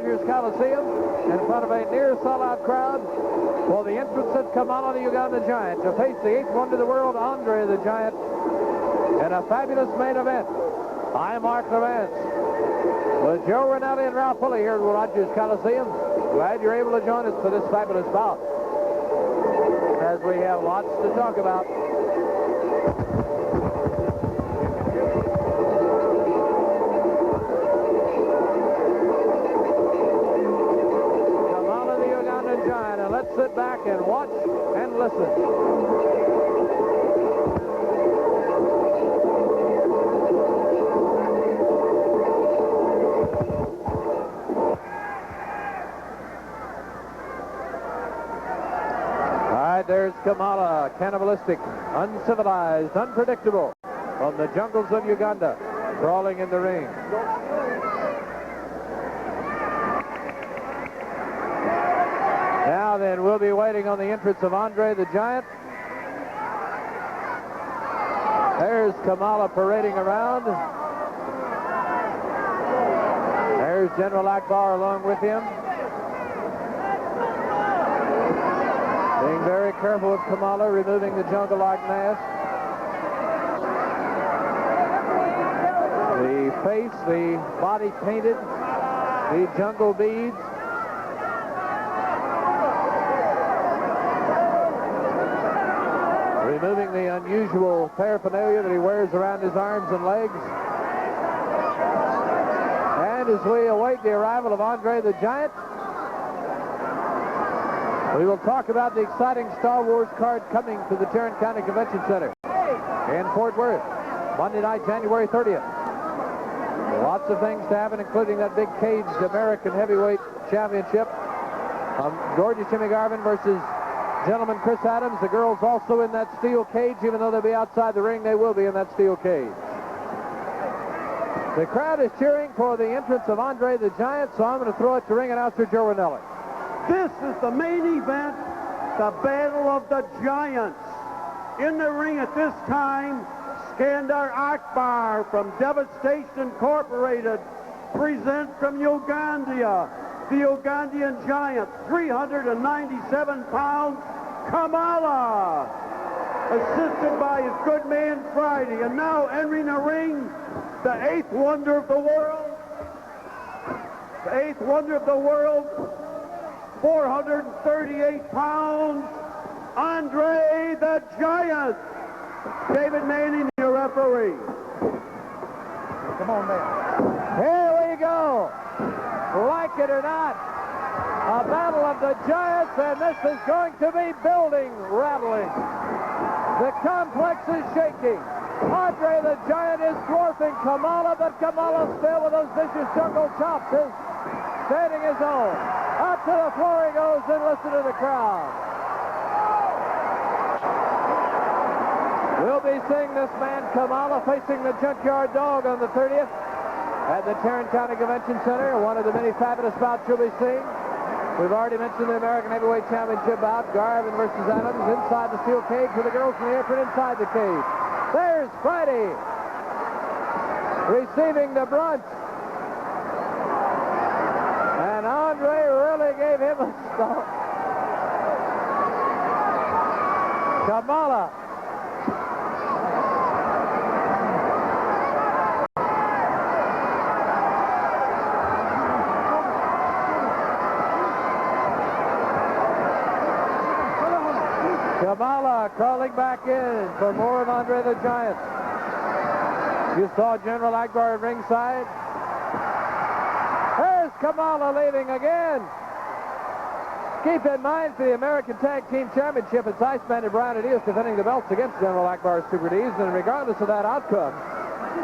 Rogers Coliseum in front of a near sold-out crowd for the entrance of Kamala the Uganda Giant to face the 8th wonder of the world, Andre the Giant, in a fabulous main event. I'm Mark Levance with Joe Rinaldi and Ralph Pulley here at Rogers Coliseum. Glad you're able to join us for this fabulous bout, as we have lots to talk about. Kamala the Uganda Giant, and let's sit back and watch and listen. There's Kamala, cannibalistic, uncivilized, unpredictable, from the jungles of Uganda, crawling in the ring. Now then, we'll be waiting on the entrance of Andre the Giant. There's Kamala parading around. There's General Akbar along with him. Being very careful with Kamala, removing the jungle-like mask. The face, the body painted, the jungle beads. Removing the unusual paraphernalia that he wears around his arms and legs. And as we await the arrival of Andre the Giant, we will talk about the exciting Star Wars card coming to the Tarrant County Convention Center in Fort Worth, Monday night, January 30th. Lots of things to happen, including that big caged American heavyweight championship. Georgia Jimmy Garvin versus gentleman Chris Adams. The girls also in that steel cage. Even though they'll be outside the ring, they will be in that steel cage. The crowd is cheering for the entrance of Andre the Giant, so I'm going to throw it to ring announcer Joe Rinaldi. This is the main event, the Battle of the Giants. In the ring at this time, Skandar Akbar from Devastation Incorporated presents from Uganda, the Ugandan Giant, 397 pounds, Kamala, assisted by his good man Friday. And now entering the ring, the 8th wonder of the world, 438 pounds, Andre the Giant. David Manning, your referee. Come on, man. Here we go. Like it or not, a battle of the Giants, and this is going to be building, rattling. The complex is shaking. Andre the Giant is dwarfing Kamala, but Kamala still with those vicious jungle chops is standing his own. Up to the floor he goes, and listen to the crowd. We'll be seeing this man, Kamala, facing the Junkyard Dog on the 30th at the Tarrant County Convention Center, one of the many fabulous bouts you'll be seeing. We've already mentioned the American Heavyweight Championship bout, Garvin versus Adams, inside the steel cage with the girls in the apron inside the cage. There's Friday receiving the brunt. And Andre really gave him a stomp. Kamala. Kamala crawling back in for more of Andre the Giant. You saw General Akbar at ringside. There's Kamala leaving again. Keep in mind, for the American Tag Team Championship, it's Iceman and Brian Adias defending the belts against General Akbar's Super D's, and regardless of that outcome,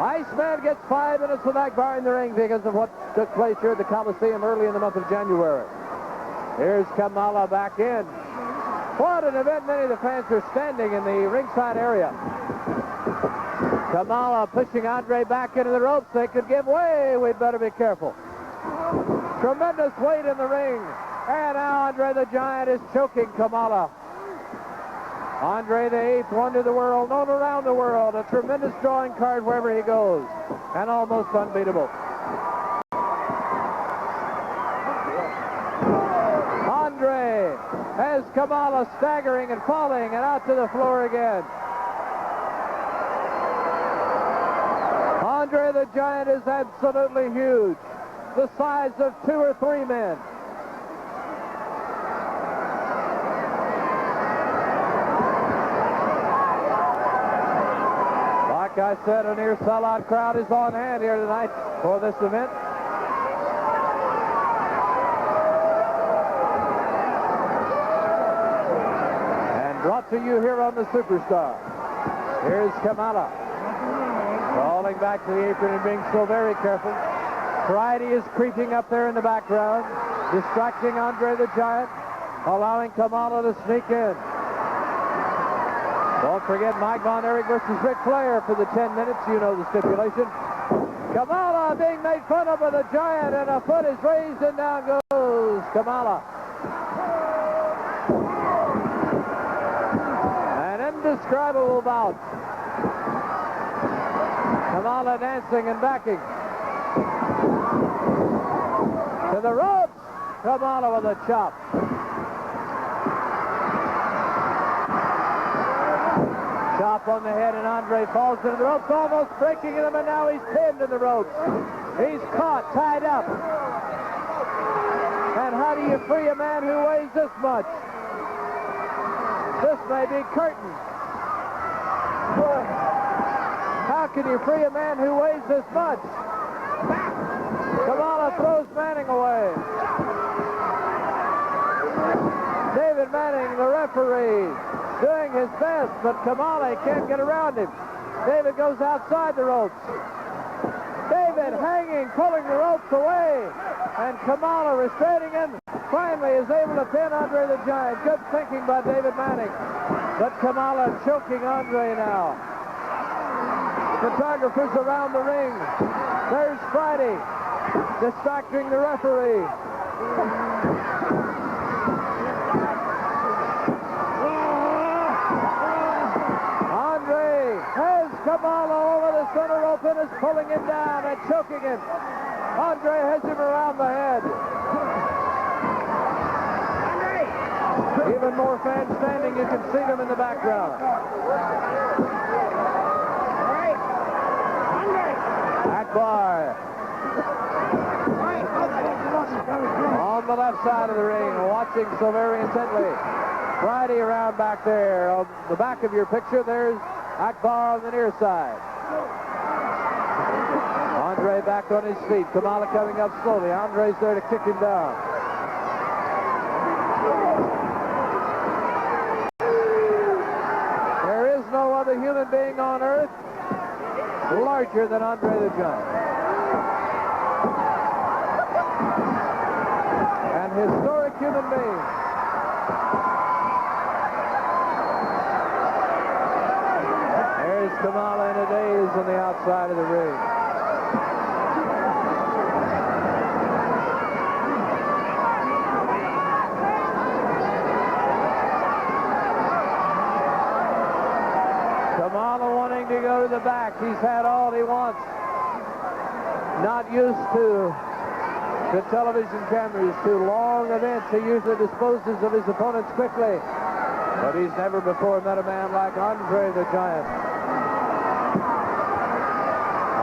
Iceman gets 5 minutes with Akbar in the ring because of what took place here at the Coliseum early in the month of January. Here's Kamala back in. What an event. Many of the fans are standing in the ringside area. Kamala pushing Andre back into the ropes. They could give way. We'd better be careful. Tremendous weight in the ring. And now Andre the Giant is choking Kamala. Andre the 8th wonder of the world, known around the world. A tremendous drawing card wherever he goes. And almost unbeatable. as Kamala staggering and falling and out to the floor again. Andre the Giant is absolutely huge, the size of 2 or 3 men. Like I said, a near sellout crowd is on hand here tonight for this event. And brought to you here on the Superstar. Here's Kamala, falling back to the apron and being so very careful. Friday is creeping up there in the background, distracting Andre the Giant, allowing Kamala to sneak in. Don't forget Mike Von Erich versus Ric Flair for the 10 minutes. You know the stipulation. Kamala being made fun of by the Giant, and a foot is raised, and down goes Kamala. An indescribable bout. Kamala dancing and backing. To the ropes. Kamala with a chop. Chop on the head, and Andre falls into the ropes, almost breaking them, and now he's pinned in the ropes. He's caught, tied up. And how do you free a man who weighs this much? This may be curtain. How can you free a man who weighs this much? Kamala throws Manning away. David Manning, the referee, doing his best, but Kamala can't get around him. David goes outside the ropes. David hanging, pulling the ropes away, and Kamala restraining him. Finally is able to pin Andre the Giant. Good thinking by David Manning. But Kamala choking Andre now. Photographers around the ring. There's Friday, distracting the referee. Andre has Kamala over the center rope and is pulling him down and choking him. Andre has him around the head. Even more fans standing. You can see them in the background. Akbar on the left side of the ring, watching so very intently. Friday around back there. On the back of your picture, there's Akbar on the near side. Andre back on his feet. Kamala coming up slowly. Andre's there to kick him down. There is no other human being on earth larger than Andre the Giant. An historic human being. There's Kamala in a daze on the outside of the ring. Kamala wanting to go to the back. He's had all he wants. Not used to the television cameras, to long events. He usually disposes of his opponents quickly. But he's never before met a man like Andre the Giant.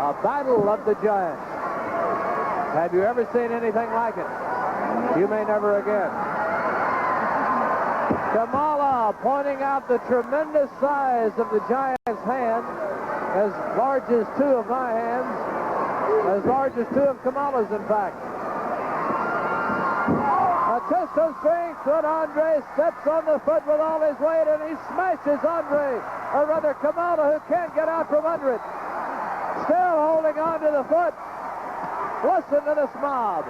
A battle of the giants. Have you ever seen anything like it? You may never again. Kamala pointing out the tremendous size of the Giant's hand, as large as 2 of my hands, as large as 2 of Kamala's, in fact. A test of strength, but Andre steps on the foot with all his weight, and he smashes Andre, or rather Kamala, who can't get out from under it. Still holding on to the foot. Listen to this mob.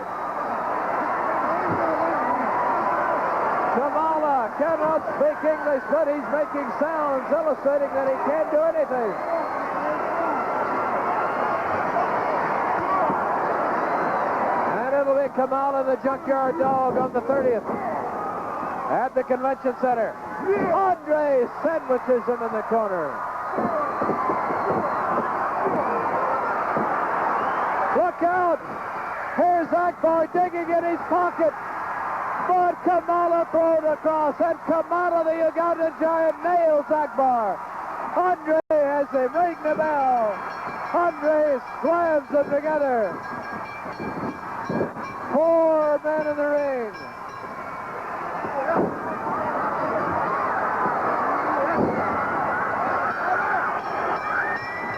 Kamala cannot speak English, but he's making sounds illustrating that he can't do anything. And it'll be Kamala the Junkyard Dog on the 30th at the Convention Center. Andre sandwiches him in the corner. Look out! Here's Akbar digging in his pocket. But Kamala thrown across, and Kamala, the Ugandan giant, nails Akbar. Andre has him, ring the bell. Andre slams them together. 4 men in the ring.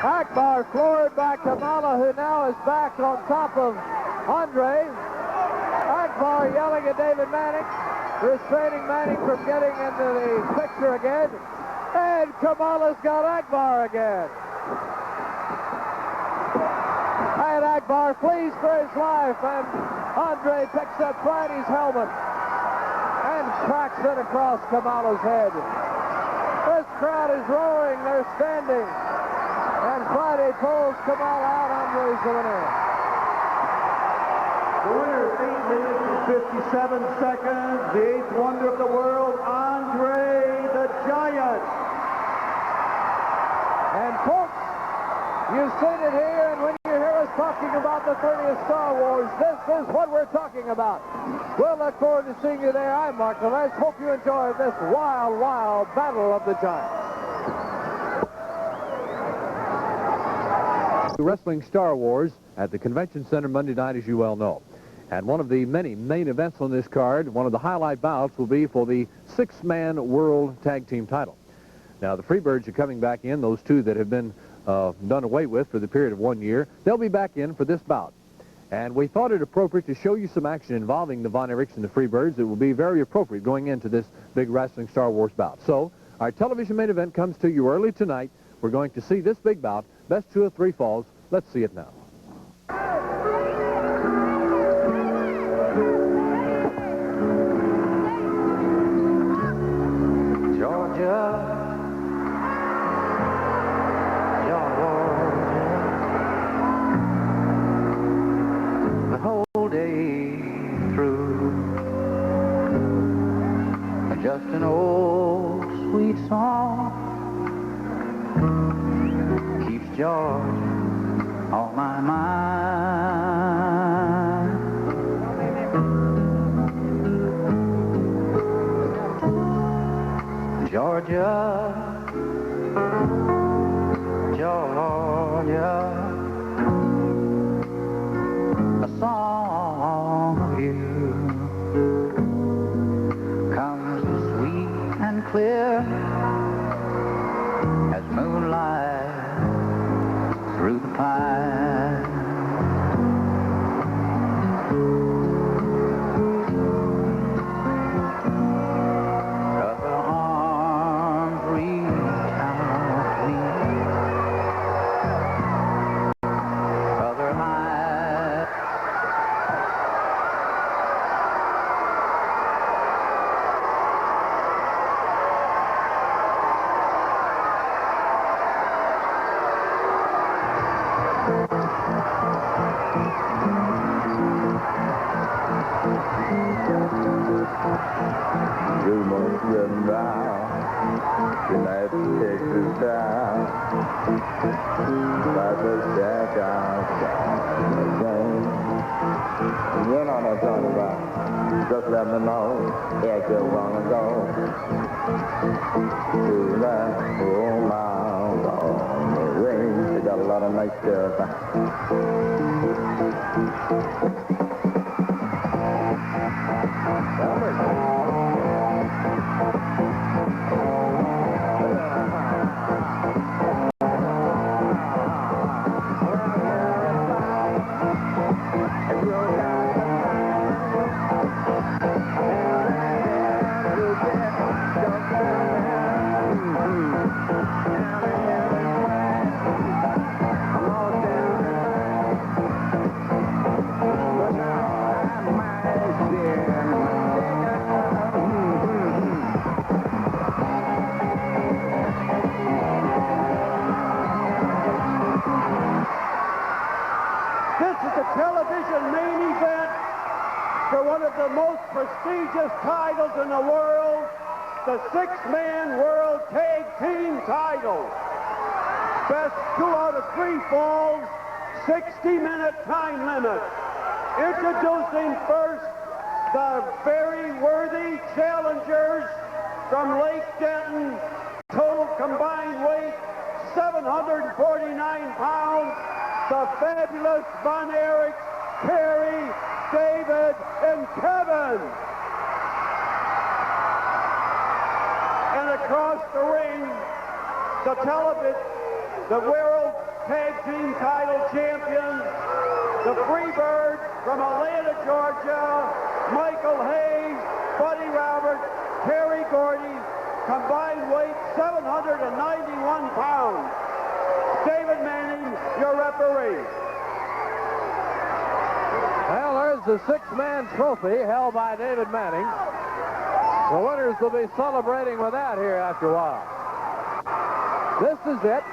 Akbar floored by Kamala, who now is back on top of Andre. Akbar yelling at David Manning, restraining Manning from getting into the picture again. And Kamala's got Akbar again. And Akbar flees for his life, and Andre picks up Friday's helmet and cracks it across Kamala's head. This crowd is roaring, they're standing. And Friday pulls Kamala out. Andre's the winner. The winner, 8 minutes and 57 seconds. The 8th wonder of the world, Andre the Giant. And folks, you've seen it here, and when you hear us talking about the 30th Star Wars, this is what we're talking about. We'll look forward to seeing you there. I'm Mark Levesque. Hope you enjoyed this wild, wild Battle of the Giants. Wrestling Star Wars at the Convention Center Monday night, as you well know. And one of the many main events on this card, one of the highlight bouts, will be for the 6-man World Tag Team title. Now, the Freebirds are coming back in, those 2 that have been done away with for the period of 1 year. They'll be back in for this bout. And we thought it appropriate to show you some action involving the Von Erichs and the Freebirds. It will be very appropriate going into this big Wrestling Star Wars bout. So, our television main event comes to you early tonight. We're going to see this big bout, best 2 of 3 falls. Let's see it now. Georgia, the whole day through, just an old sweet song keeps Georgia on my mind. Georgia, Georgia, a song of you comes as sweet and clear as moonlight through the pine. Other arms reach out to me. Other eyes. Rumors getting round tonight in Texas town. Like a jack outside again. You know what I'm talking about. Just let me know if you wanna go to that old mile on the range. They got a lot of nice stuff. Television main event for one of the most prestigious titles in the world, the 6-man World Tag Team title. Best 2 out of 3 falls, 60-minute time limit. Introducing first, the very worthy challengers from Lake Denton, total combined weight 749 pounds, the fabulous Von Erich, Kerry, David, and Kevin. And across the ring, the World Tag Team title champions, the Freebird from Atlanta, Georgia, Michael Hayes, Buddy Roberts, Terry Gordy, combined weight 791 pounds. David Manning, your referee. Well, there's the six-man trophy held by David Manning. The winners will be celebrating with that here after a while. This is it.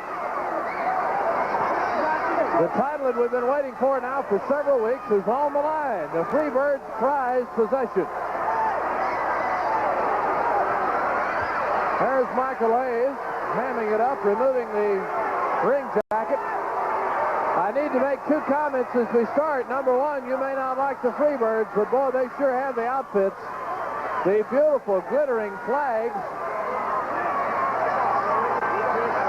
The title that we've been waiting for now for several weeks is on the line. The Freebirds prize possession. There's Michael Hayes hamming it up, removing the ring jacket. I need to make two comments as we start. Number one, you may not like the Freebirds, but boy, they sure have the outfits. The beautiful glittering flags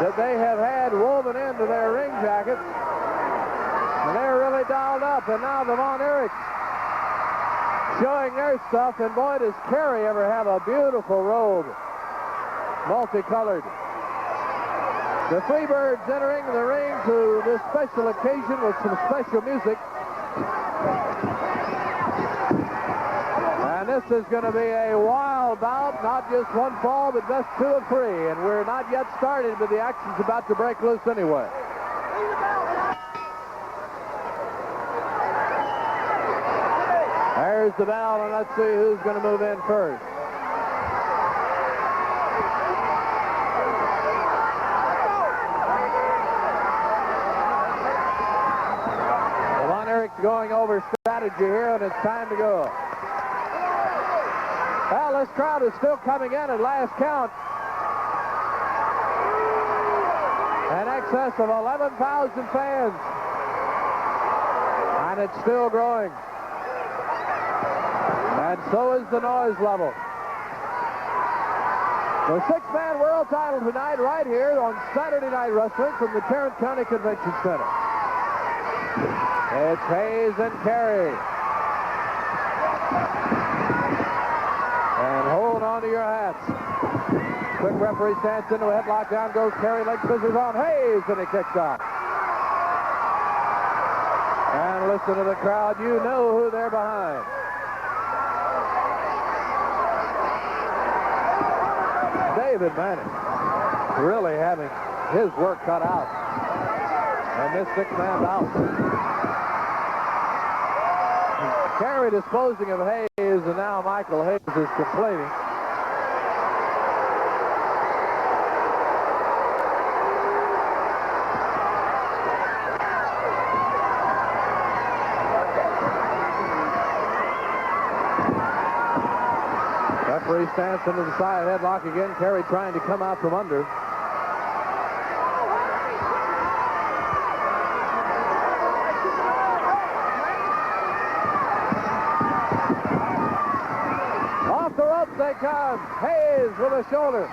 that they have had woven into their ring jackets. And they're really dialed up. And now the Von Erichs showing their stuff. And boy, does Kerry ever have a beautiful robe, multicolored. The Freebirds entering the ring to this special occasion with some special music. And this is going to be a wild bout, not just one fall, but best two of three. And we're not yet started, but the action's about to break loose anyway. There's the bell, and let's see who's going to move in first. Von Erich's going over strategy here, and it's time to go. Well, this crowd is still coming in at last count. In excess of 11,000 fans. And it's still growing. And so is the noise level. The six-man world title tonight right here on Saturday Night Wrestling from the Tarrant County Convention Center. It's Hayes and Kerry. And hold on to your hats. Quick referee stance into a headlock. Down goes Kerry. Leg scissors on Hayes, and he kicks out. And listen to the crowd. You know who they're behind. David Manning really having his work cut out. And this six-man bout. Kerry disposing of Hayes, and now Michael Hayes is complaining. Referee stands into the side headlock again. Kerry trying to come out from under. Off the ropes they come. Hayes with a shoulder.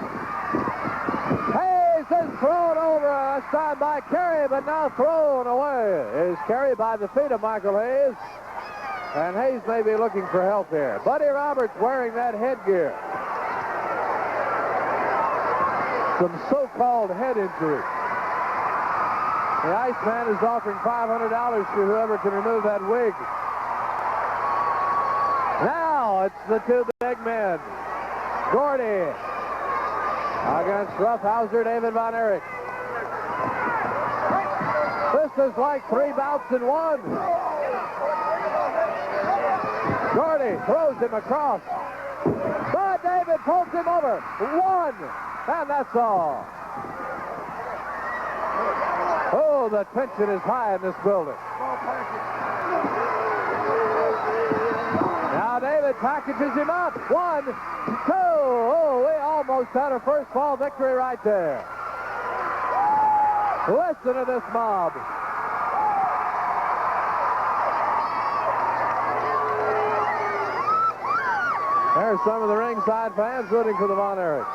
Hayes is thrown over a side by Kerry, but now thrown away is Kerry by the feet of Michael Hayes. And Hayes may be looking for help here. Buddy Roberts wearing that headgear. Some so-called head injury. The Iceman is offering $500 for whoever can remove that wig. Now it's the two big men. Gordy against roughhouser David Von Erich. This is like three bouts in one. Gordy throws him across. But David pulls him over. One. And that's all. Oh, the tension is high in this building. Now David packages him up. 1, 2. Oh, we almost had a first fall victory right there. Listen to this mob. There's some of the ringside fans rooting for the Von Erichs.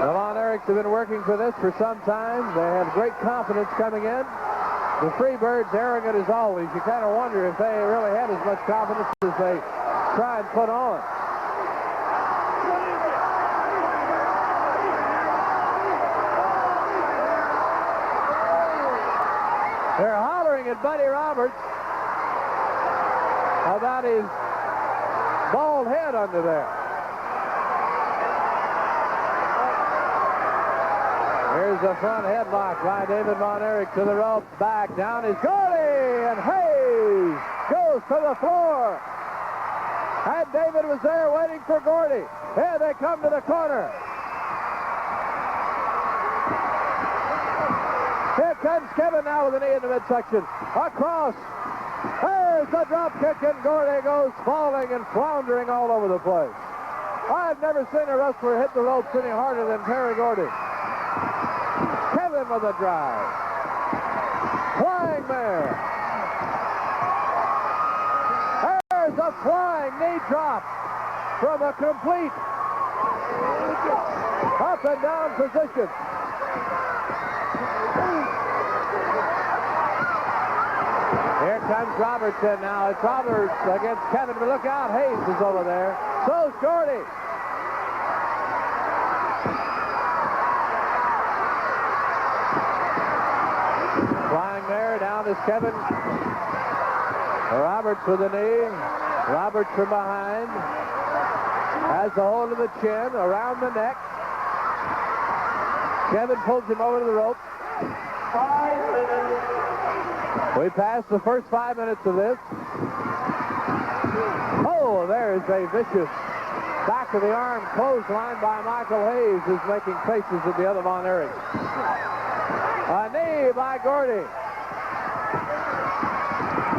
The Von Erichs have been working for this for some time. They have great confidence coming in. The Freebirds, arrogant as always. You kind of wonder if they really had as much confidence as they try and put on. They're hollering at Buddy Roberts about his bald head under there. Here's a front headlock by David Von Erich to the rope. Back down is Gordy, and Hayes goes to the floor. And David was there waiting for Gordy. Here they come to the corner. Here comes Kevin now with an knee in the midsection. Across. There's the drop kick, and Gordy goes falling and floundering all over the place. I've never seen a wrestler hit the ropes any harder than Terry Gordy. Kevin with a drive. Flying mare. There's a flying knee drop from a complete up and down position. Here comes Robertson now. It's Roberts against Kevin, but look out, Hayes is over there. So's Gordy. Flying there, down is Kevin. Roberts with a knee. Roberts from behind. Has a hold of the chin, around the neck. Kevin pulls him over to the rope. 5 minutes. We passed the first 5 minutes of this. Oh, there's a vicious back of the arm clothesline by Michael Hayes, who's making faces at the other Von Erich. A knee by Gordy.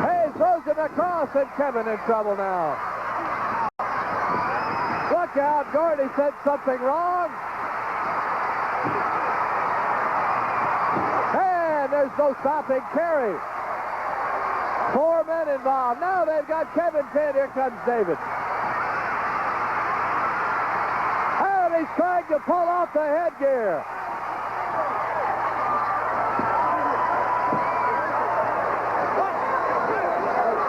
Hayes throws it across, and Kevin in trouble now. Look out, Gordy said something wrong. And there's no stopping Kerry. 4 men involved. Now they've got Kevin pinned. Here comes David. And he's trying to pull off the headgear.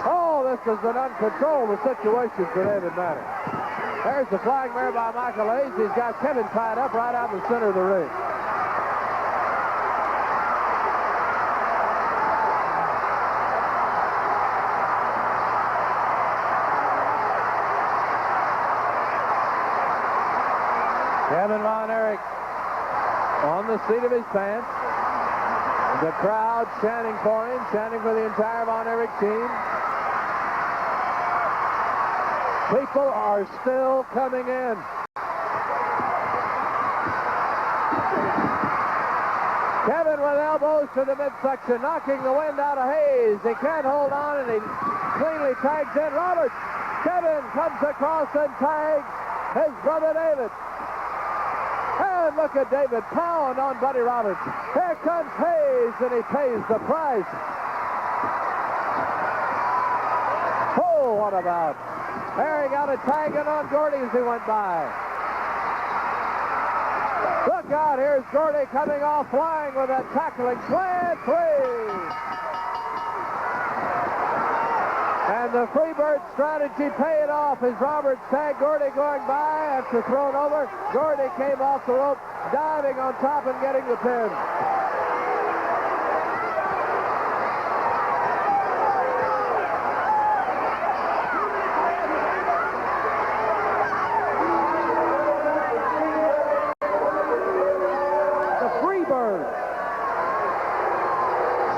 Oh, this is an uncontrollable situation for David Manning. There's the flying mare by Michael Hayes. He's got Kevin tied up right out in the center of the ring. Kevin Von Erich on the seat of his pants. The crowd chanting for him, chanting for the entire Von Erich team. People are still coming in. Kevin with elbows to the midsection, knocking the wind out of Hayes. He can't hold on, and he cleanly tags in Roberts. Kevin comes across and tags his brother David. And look at David pound on Buddy Roberts. Here comes Hayes, and he pays the price. Oh, what about? There he got a tag in on Gordy as he went by. Look out, here's Gordy coming off flying with a tackling slant three. And the Freebird strategy paid off as Roberts tagged Gordy going by after thrown over. Gordy came off the rope, diving on top and getting the pin. The Freebirds.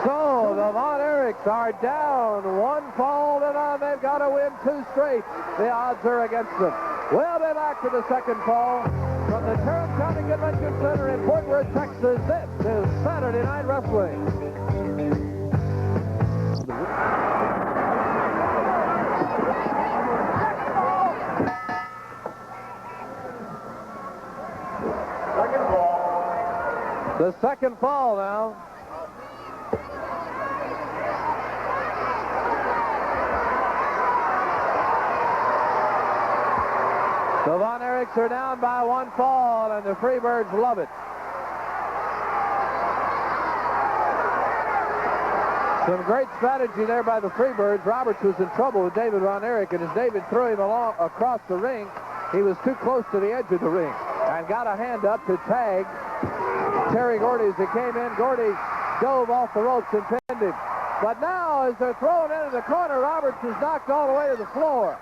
So the Von Erichs are down one fall to none. They've got to win 2 straight. The odds are against them. We'll be back to the second fall from the Tarrant County Convention Center in Fort Worth, Texas. This is Saturday Night Wrestling. The second fall now. Ericks are down by 1 fall, and the Freebirds love it. Some great strategy there by the Freebirds. Roberts was in trouble with David Von Erich, and as David threw him along across the ring, he was too close to the edge of the ring and got a hand up to tag Terry Gordy as he came in. Gordy dove off the ropes and pinned him. But now, as they're thrown into the corner, Roberts is knocked all the way to the floor.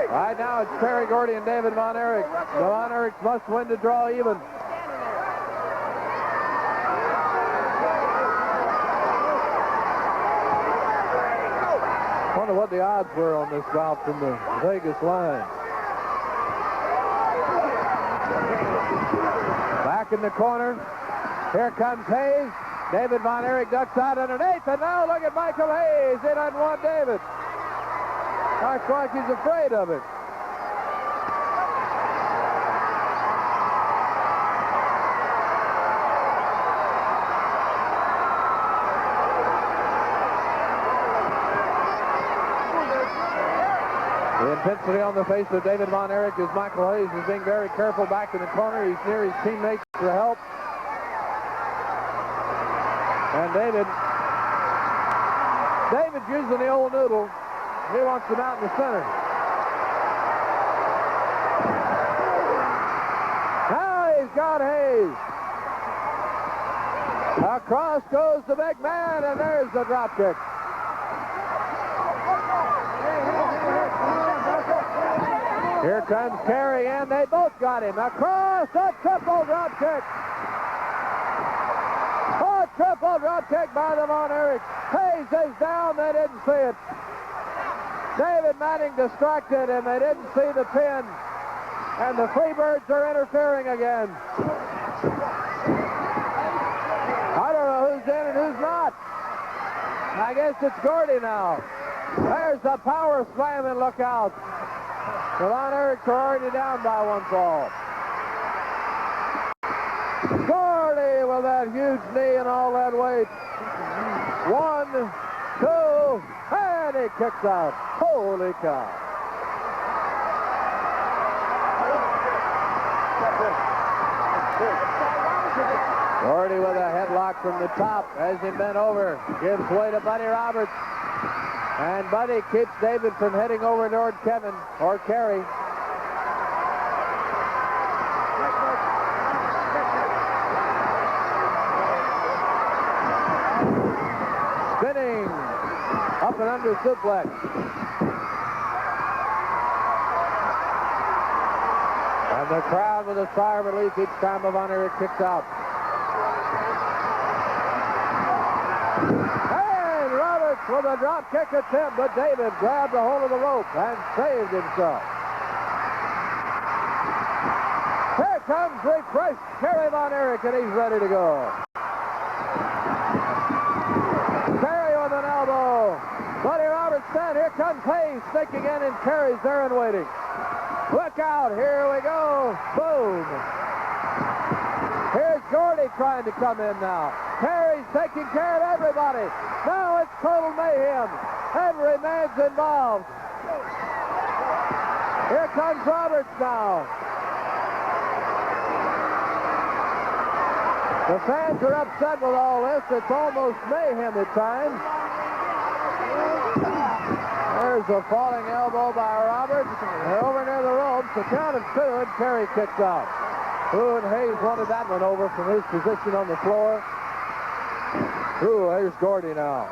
Right now, it's Terry Gordy and David Von Erich. The Von Erichs must win to draw even. Wonder what the odds were on this bout from the Vegas line. Back in the corner. Here comes Hayes. David Von Erich ducks out underneath, and now look at Michael Hayes. He doesn't want David. Looks like he's afraid of it. The intensity on the face of David Von Erich as Michael Hayes is being very careful back in the corner. He's near his teammates for help. And David's using the old noodle. He wants them out in the center. Now he's got Hayes. Across goes the big man, and there's the drop kick. Here comes Carey, and they both got him. Across, a triple drop kick. A triple drop kick by the Von Erich. Hayes is down, they didn't see it. David Manning distracted, and they didn't see the pin. And the Freebirds are interfering again. I don't know who's in and who's not. I guess it's Gordy now. There's the power slam, and look out. The Von Erichs are already down by 1 fall. Gordy with that huge knee and all that weight. 1, 2, and he kicks out. Holy cow. Gordy with a headlock from the top as he bent over. Gives way to Buddy Roberts. And Buddy keeps David from heading over toward Kevin or Carey. Spinning up and under suplex. And the crowd with a sigh of relief each time Von Erich kicks out. With a drop kick attempt, but David grabbed a hold of the rope and saved himself. Here comes refreshed Terry Von Erich, and he's ready to go. Carey with an elbow. Buddy Roberts down. Here comes Hayes sneaking in, and Carey's there and waiting. Look out. Here we go. Boom. Here's Gordy trying to come in now. Carey's taking care of everybody. Now it's total mayhem. Every man's involved. Here comes Roberts now. The fans are upset with all this. It's almost mayhem at times. There's a falling elbow by Roberts. They're over near the ropes. The count of 2, and Carey kicks out. Ooh, and Hayes wanted that one over from his position on the floor. Ooh, here's Gordy now.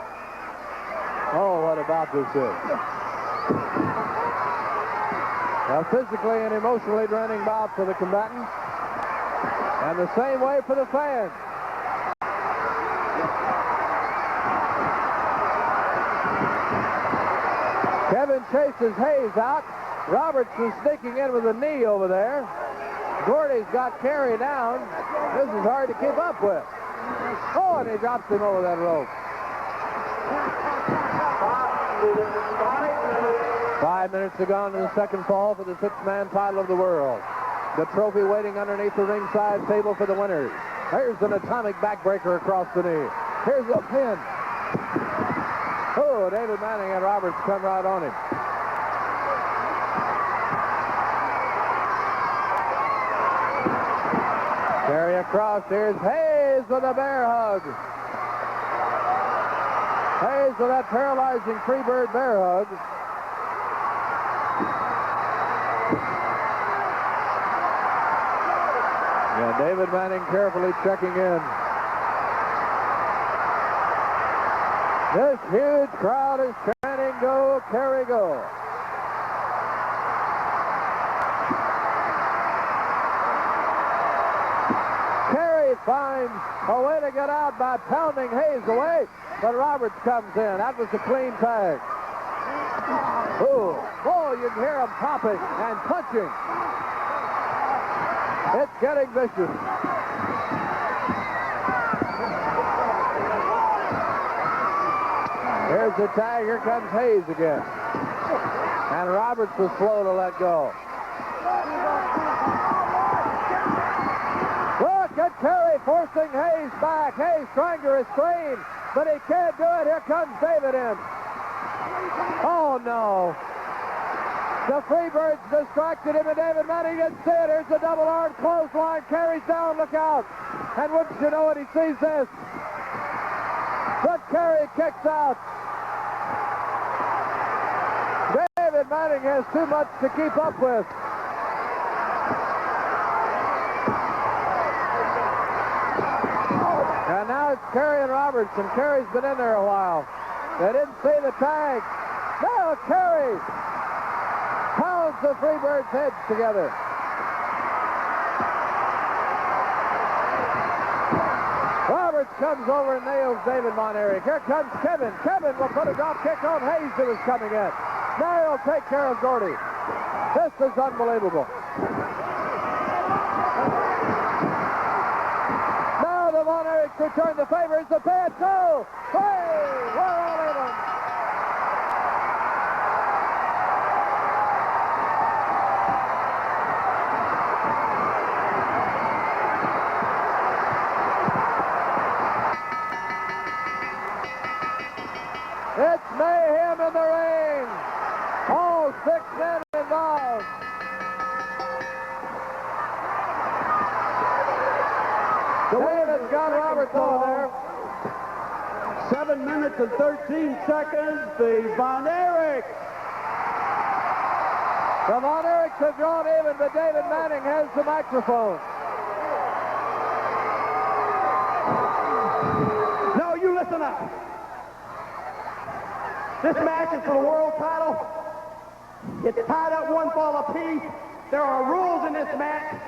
Oh, what about this is? A physically and emotionally draining bout for the combatants. And the same way for the fans. Kevin chases Hayes out. Roberts is sneaking in with a knee over there. Gordy's got Carey down. This is hard to keep up with. Oh, and he drops him over that rope. 5 minutes to go into the second fall for the 6-man title of the world. The trophy waiting underneath the ringside table for the winners. Here's an atomic backbreaker across the knee. Here's a pin. Oh, David Manning and Roberts come right on him. Carry across. Here's Hayes with a bear hug. Hayes with that paralyzing Freebird bear hug. Yeah, David Manning carefully checking in. This huge crowd is chanting, "Go, Kerry, go." Kerry finds a way to get out by pounding Hayes away, but Roberts comes in. That was a clean tag. Oh, you can hear him popping and punching. It's getting vicious. Here's the tag. Here comes Hayes again. And Roberts was slow to let go. Look at Kerry forcing Hayes back. Hayes trying to restrain, but he can't do it. Here comes David in. Oh, no. The Freebirds distracted him, and David Manning didn't see it. Here's a double-arm clothesline. Kerry's down. Look out. And wouldn't you know it, he sees this. But Kerry kicks out. David Manning has too much to keep up with. And now it's Kerry and Roberts, and Kerry's been in there a while. They didn't see the tag. Now Kerry pounds the Freebirds' heads together. Roberts comes over and nails David Von Erich. Here comes Kevin. Kevin will put a drop kick on Hayes who was coming in. Now he'll take care of Gordy. This is unbelievable. Now the Von Erichs return the favor. It's the pin. Two, three. We're all even. It's mayhem in the ring. All 6 men involved. David's got Roberts over there. 7 minutes and 13 seconds. The Von Erichs. The Von Erichs have drawn even, but David Manning has the microphone. No, you listen up. This match is for the world title. It's tied up 1 fall apiece. There are rules in this match,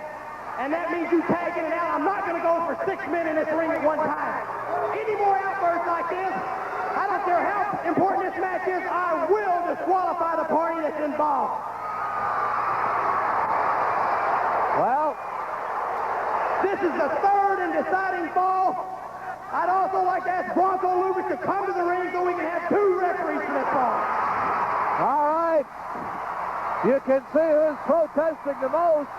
and that means you tag in and out. I'm not going to go for 6 men in this ring at one time. Any more outbursts like this, I don't care how important this match is, I will disqualify the party that's involved. Well, this is the 3rd and deciding fall. I'd also like to ask Bronco Lubitsch to come to the ring so we can have 2 referees for this fall. all right. You can see who's protesting the most.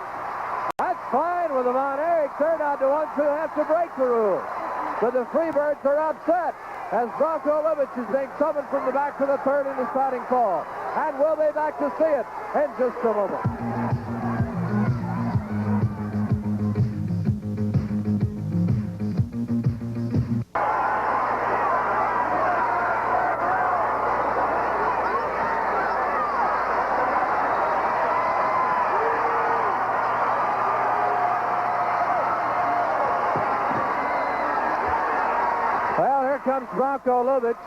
That's fine with the Von Erichs. They're not the ones who have to break the rules. But the Freebirds are upset as Bronco Lubitsch is being summoned from the back for the 3rd and deciding fall. And we'll be back to see it in just a moment. Comes Bronco Lubitsch.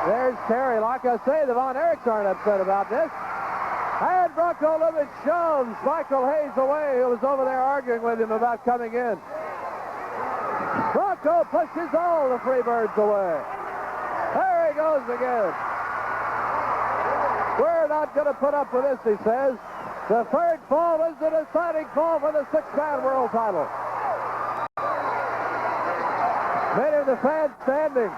There's Terry. Like I say, the Von Erichs aren't upset about this. And Bronco Lubitsch shoves Michael Hayes away, who was over there arguing with him about coming in. Bronco pushes all the Freebirds away. There he goes again. We're not going to put up with this, he says. The 3rd fall is the deciding fall for the 6-man world title. Many of the fans standing.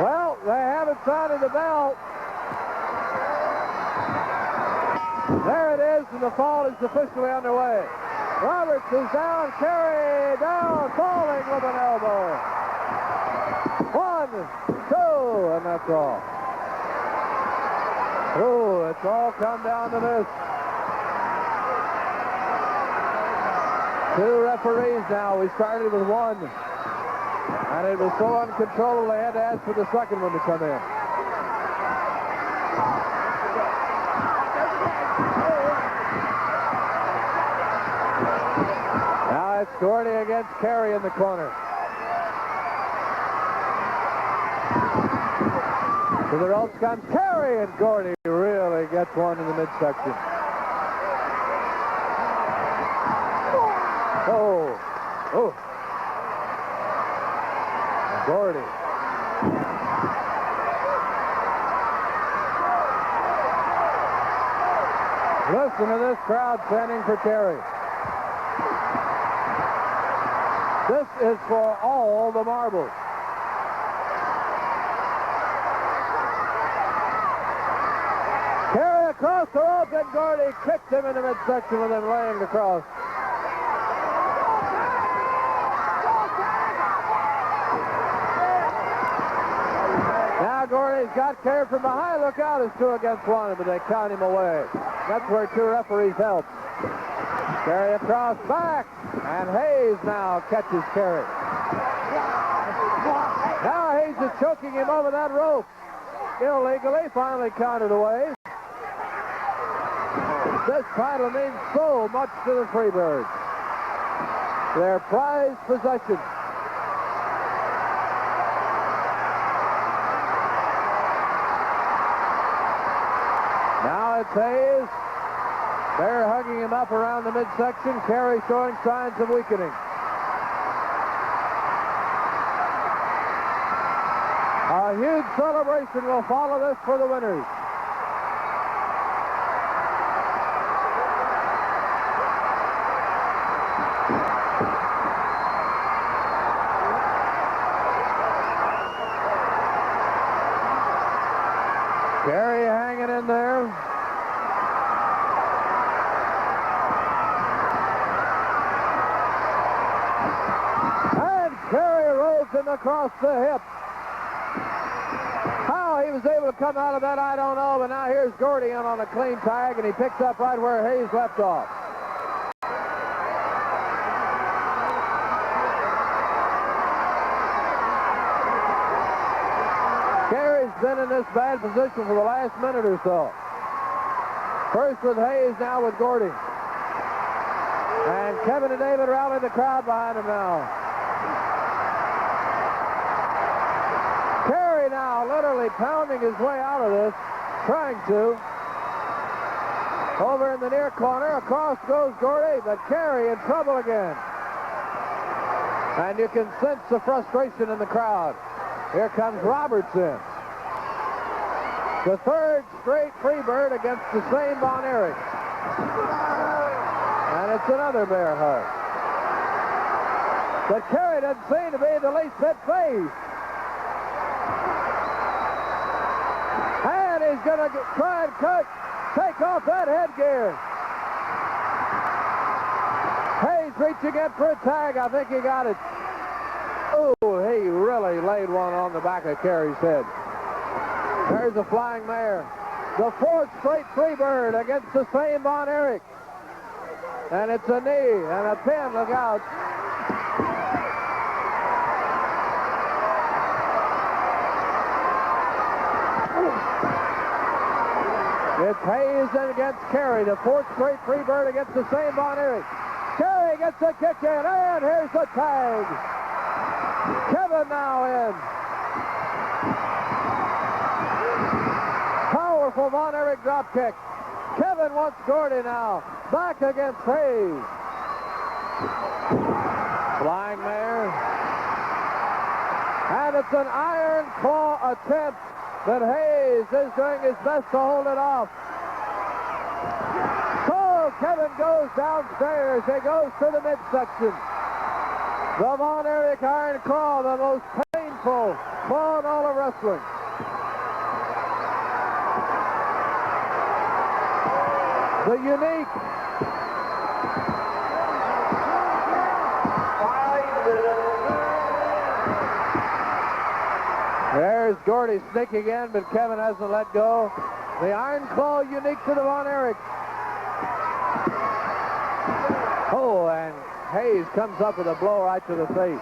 Well, they haven't sounded the bell. There it is, and the fall is officially underway. Roberts is down, Carey down, falling with an elbow. 1, 2, and that's all. Oh, it's all come down to this. 2 referees now. We started with 1. And it was so uncontrollable they had to ask for the second one to come in. Now it's Gordy against Carey in the corner. To the ropes comes Carey, and Gordy really gets one in the midsection. Oh. Oh. Gordy. Listen to this crowd chanting for Carey. This is for all the marbles. Carey across the rope, and Gordy kicked him in the midsection with him laying across. Now Gordy's got Carey from behind. Look out, it's 2 against 1, but they count him away. That's where 2 referees help. Carey across back, and Hayes now catches Carey. Now Hayes is choking him over that rope. Illegally, finally counted away. This title means so much to the Freebirds. Their prized possession. Now it's Hayes. They're hugging him up around the midsection. Carey showing signs of weakening. A huge celebration will follow this for the winners. Carey hanging in there. And Carey rolls him across the hip. How he was able to come out of that, I don't know, but now here's Gordy in on a clean tag, and he picks up right where Hayes left off. Carey's been in this bad position for the last minute or so. First with Hayes, now with Gordy. And Kevin and David rally the crowd behind him now. Carey now literally pounding his way out of this, trying to. Over in the near corner, across goes Gordy, but Carey in trouble again. And you can sense the frustration in the crowd. Here comes Roberts in. The 3rd straight Freebird against the same Von Erich. And it's another bear hug. But Carey doesn't seem to be the least bit phased. And he's going to try and take off that headgear. Hayes reaching in for a tag. I think he got it. Oh, he really laid one on the back of Carey's head. There's a flying mare. The 4th straight Freebird against the same Von Erich. And it's a knee and a pin. Look out. It's Hayes against Carey. The 4th straight Freebird against the same Von Erich. Carey gets the kick in, and here's the tag. Kevin now in. Powerful Von Erich drop kick. Kevin wants Gordy now. Back against Hayes. Flying mare. And it's an iron claw attempt, but Hayes is doing his best to hold it off. So Kevin goes downstairs. He goes to the midsection. The Von Erich iron claw, the most painful claw in all of wrestling. the Unique. There's Gordy sneaking in, but Kevin hasn't let go. The Iron Claw Unique to the Von Erich. Oh, and Hayes comes up with a blow right to the face.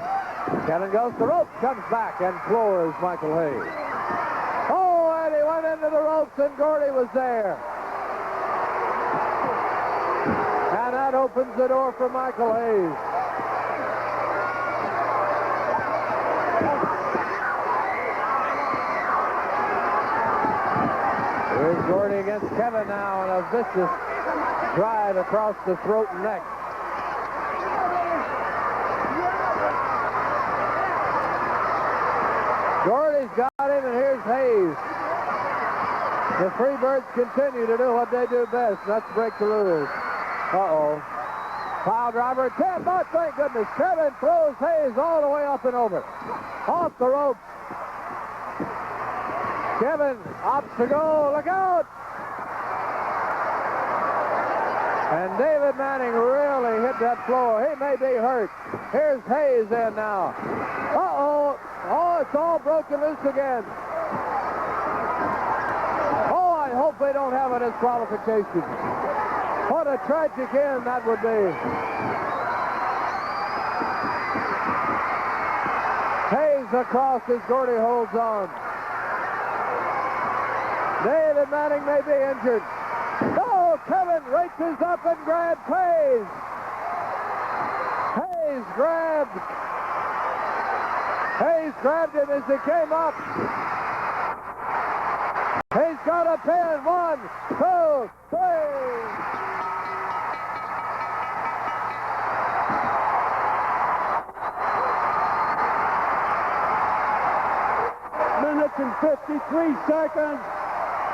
Kevin goes to the rope, comes back, and floors Michael Hayes. Oh, and he went into the ropes, and Gordy was there. And that opens the door for Michael Hayes. Here's Gordy against Kevin now, and a vicious drive across the throat and neck. Gordy's got him, and here's Hayes. The Freebirds continue to do what they do best, and that's break the rules. Uh-oh. Pile driver, 10, but thank goodness. Kevin throws Hayes all the way up and over. Off the ropes. Kevin opts to go. Look out! And David Manning really hit that floor. He may be hurt. Here's Hayes in now. Uh-oh. Oh, it's all broken loose again. Oh, I hope they don't have a disqualification. What a tragic end that would be. Hayes across as Gordy holds on. David Manning may be injured. Oh, Kevin reaches up and grabs Hayes. Hayes grabbed him as he came up. Hayes got a pin. 1, 2, 3. Minutes and 53 seconds.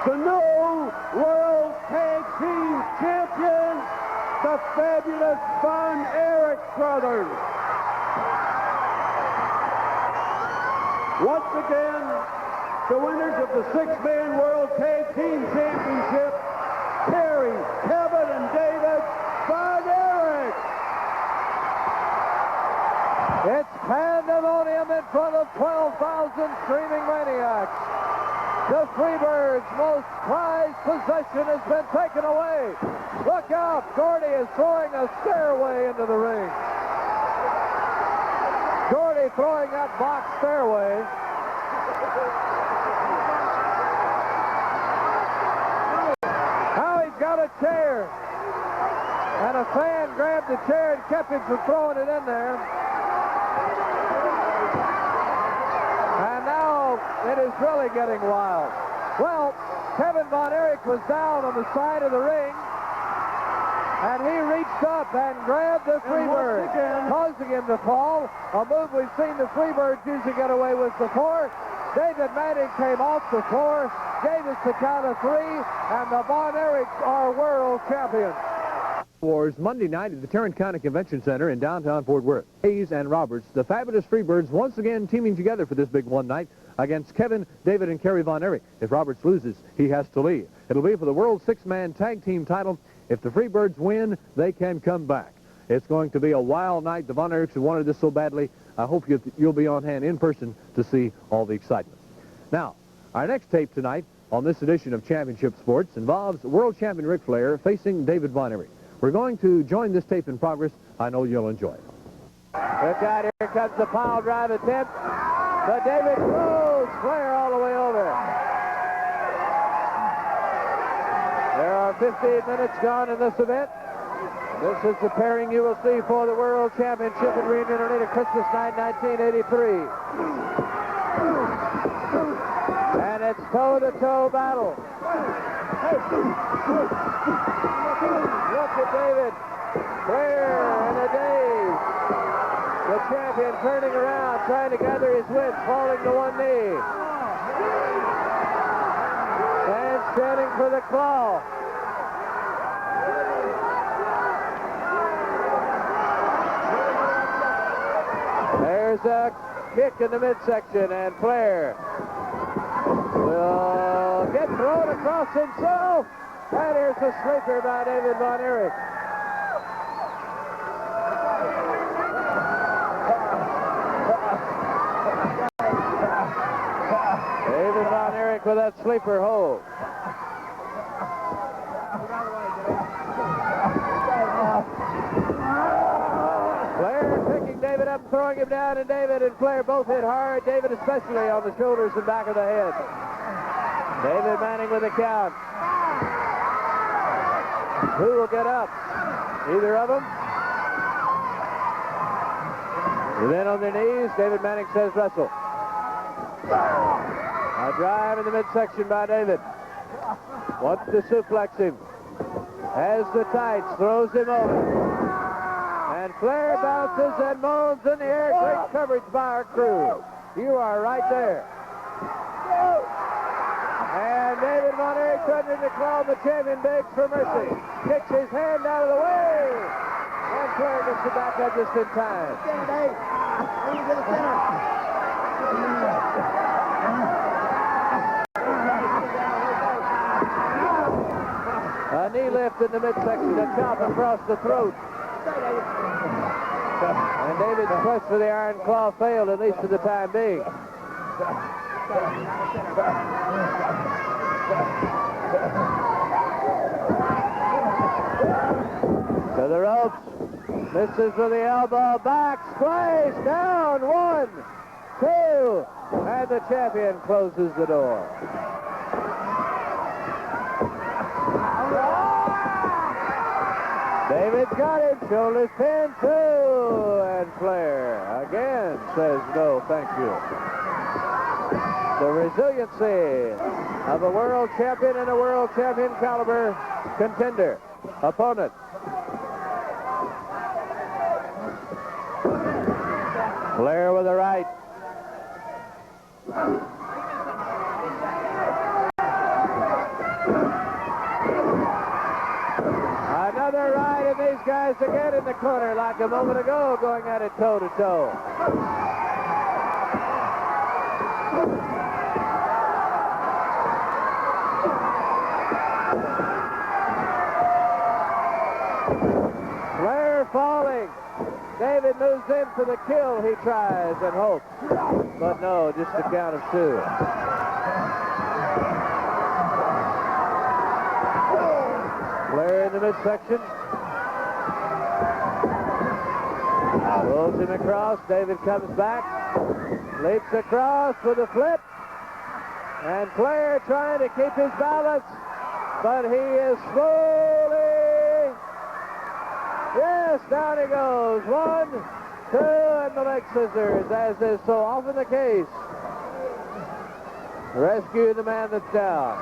The new World Tag Team Champions, the fabulous Von Erich brothers. Once again, the winners of the 6-man World Tag Team Championship, Terry, Kevin, and David Von Erich. It's pandemonium in front of 12,000 screaming maniacs. The Freebirds' most prized possession has been taken away. Look out, Gordy is throwing a stairway into the ring. Gordy throwing that box stairway. Now he's got a chair. And a fan grabbed the chair and kept him from throwing it in there. It is really getting wild. Well, Kevin Von Erich was down on the side of the ring, and he reached up and grabbed the Freebird, causing him to fall, a move we've seen the Freebirds usually get away with before. David Manning came off the floor, gave us the count of 3, and the Von Erichs are world champions. Wars Monday night at the Tarrant County Convention Center in downtown Fort Worth. Hayes and Roberts, the fabulous Freebirds, once again teaming together for this big one night against Kevin, David, and Kerry Von Erich. If Roberts loses, he has to leave. It'll be for the World 6-man Tag Team title. If the Freebirds win, they can come back. It's going to be a wild night. The Von Erichs have wanted this so badly. I hope you'll be on hand in person to see all the excitement. Now, our next tape tonight on this edition of Championship Sports involves world champion Ric Flair facing David Von Erich. We're going to join this tape in progress. I know you'll enjoy it. Look out, here comes the pile drive attempt. But David throws Flair all the way over. There are 15 minutes gone in this event. This is the pairing you will see for the World Championship at Reunion Arena Christmas night 1983. And it's toe-to-toe battle. Look at David. Flair in a daze. The champion turning around, trying to gather his wits, falling to one knee. And standing for the claw. There's a kick in the midsection, and Flair will get thrown across himself. And here's the sleeper by David Von Erich. David Von Erich with that sleeper hold. Flair picking David up, throwing him down, and David and Flair both hit hard. David especially on the shoulders and back of the head. David Manning with the count. Who will get up? Either of them? And then on their knees, David Manning says wrestle. A drive in the midsection by David. Wants to suplex him. Has the tights, throws him over. And Flair bounces and moans in the air. Great coverage by our crew. You are right there. And David Von Erich threatening to call the champion, begs for mercy. Kicks his hand out of the way. And Flair gets the back up just in time. A knee lift in the midsection, a chop across the throat. And David's quest for the Iron Claw failed, at least for the time being. To the ropes. Misses with the elbow. Back. Splash. Down. 1, 2. And the champion closes the door. David's got him. Shoulders pinned, 2. And Flair again says no, thank you. The resiliency of a world champion and a world champion caliber contender. Opponent. Flair with the right. Another right, and these guys again in the corner like a moment ago, going at it toe-to-toe. Flair falling. David moves in for the kill, he tries and hopes. But no, just a count of 2. Flair in the midsection. Pulls him across. David comes back. Leaps across with a flip. And Flair trying to keep his balance. But he is slowly. Yes, down he goes. 1, 2, and the leg scissors, as is so often the case. Rescue the man that's down.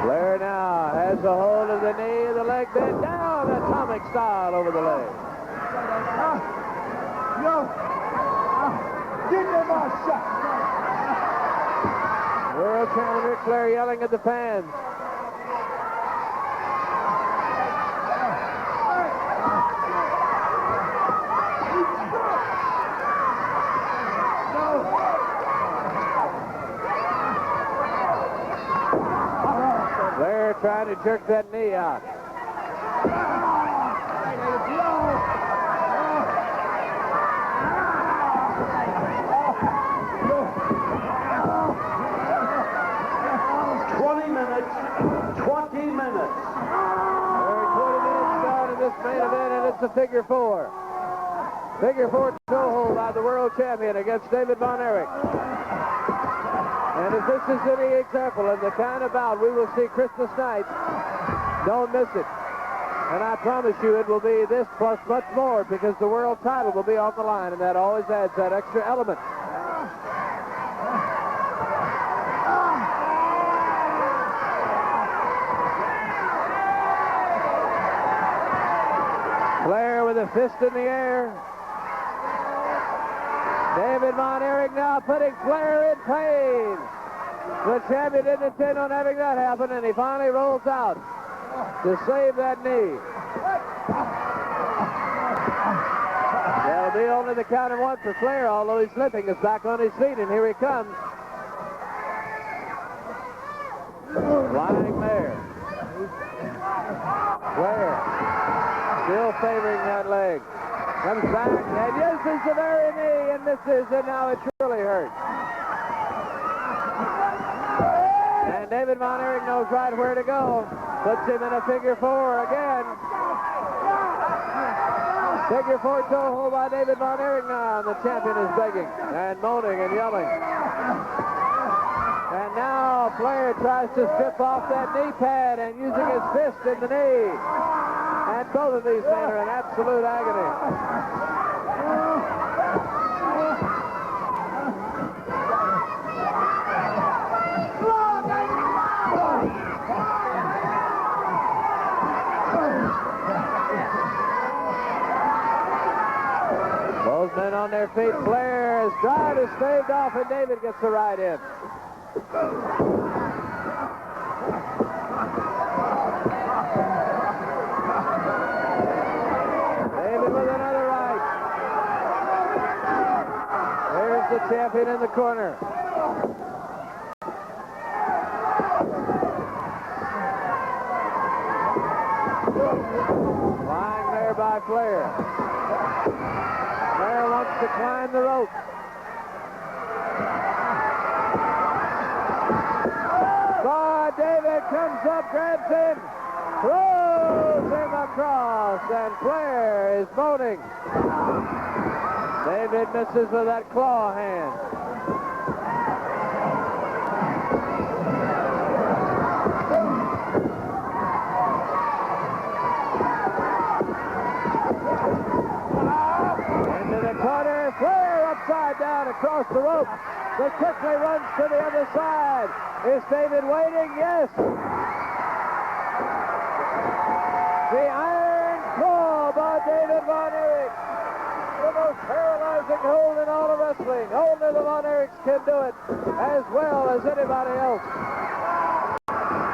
Flair now has a hold of the knee, the leg bent down, atomic style over the leg. World champion Ric Flair yelling at the fans. Flair trying to jerk that knee out. This main event, and it's a figure 4. Figure 4 toehold by the world champion against David Von Erich. And if this is any example of the kind of bout we will see Christmas night, don't miss it. And I promise you it will be this plus much more, because the world title will be on the line, and that always adds that extra element. Flair with a fist in the air. David Von Erich now putting Flair in pain. The champion didn't intend on having that happen, and he finally rolls out to save that knee. There'll be only the count of one for Flair, although he's slipping. Is back on his feet, and here he comes. Flying there. Flair still favoring that leg. Comes back and uses the very knee and misses, and now it truly hurts. And David Von Erich knows right where to go. Puts him in a figure four again. Figure four toe hold by David Von Erich now, and the champion is begging and moaning and yelling. And now Flair tries to strip off that knee pad and using his fist in the knee. And both of these men are in absolute agony. Both men on their feet. Flair is trying to stave off, and David gets the right in. David with another right. There's the champion in the corner. Lying there by Flair. Flair wants to climb the rope. But David comes up, grabs him, throws him across, and Flair is moaning. David misses with that claw hand. Corner, Flair upside down across the rope, but quickly runs to the other side. Is David waiting? Yes. The iron claw by David Von Erich. The most paralyzing hold in all of wrestling. Only the Von Erichs can do it as well as anybody else.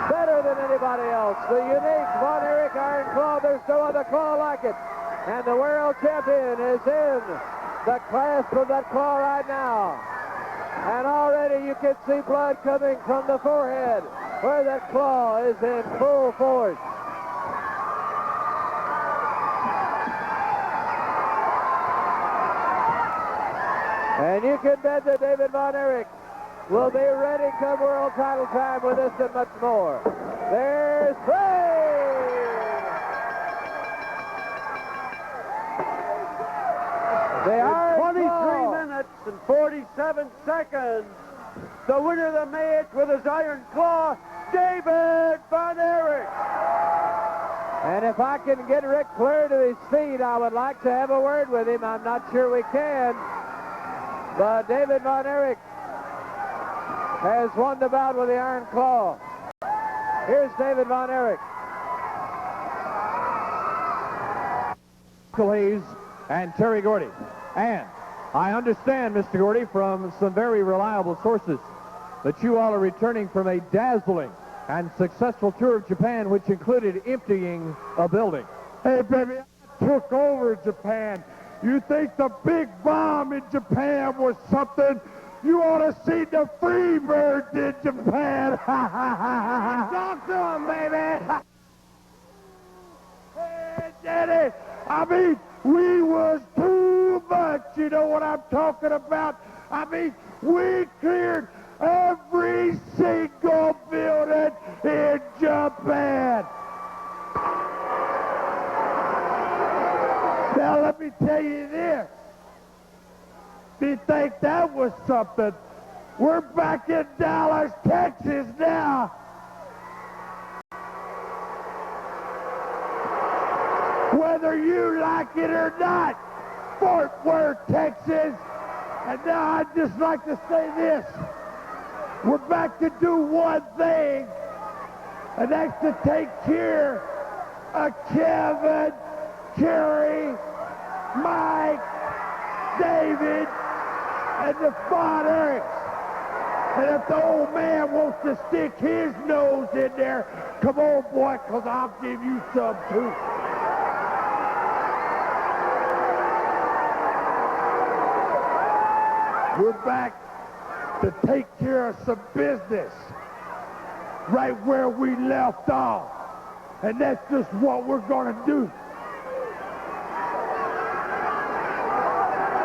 Better than anybody else. The unique Von Erich iron claw. There's no other claw like it. And the world champion is in the clasp of that claw right now. And already you can see blood coming from the forehead where that claw is in full force. And you can bet that David Von Erich will be ready come world title time with this and much more. There's Flair! They are 23 minutes and 47 seconds. The winner of the match with his iron claw, David Von Erich. And if I can get Ric Flair to his feet, I would like to have a word with him. I'm not sure we can. But David Von Erich has won the bout with the iron claw. Here's David Von Erich. Hayes and Terry Gordy. And I understand, Mr. Gordy, from some very reliable sources that you all are returning from a dazzling and successful tour of Japan, which included emptying a building. Hey, baby, I took over Japan. You think the big bomb in Japan was something? You ought to see the Freebirds in Japan. Talk to him, baby. Hey, Daddy, I mean, we was too much. You know what I'm talking about? I mean, we cleared every single building in Japan. Now, let me tell you this. Do you think that was something? We're back in Dallas, Texas now. Whether you like it or not, Fort Worth, Texas. And now I'd just like to say this. We're back to do one thing, and that's to take care of Kevin, Kerry, Mike, David, and the Von Erichs. And if the old man wants to stick his nose in there, come on, boy, because I'll give you some, too. We're back to take care of some business right where we left off. And that's just what we're going to do.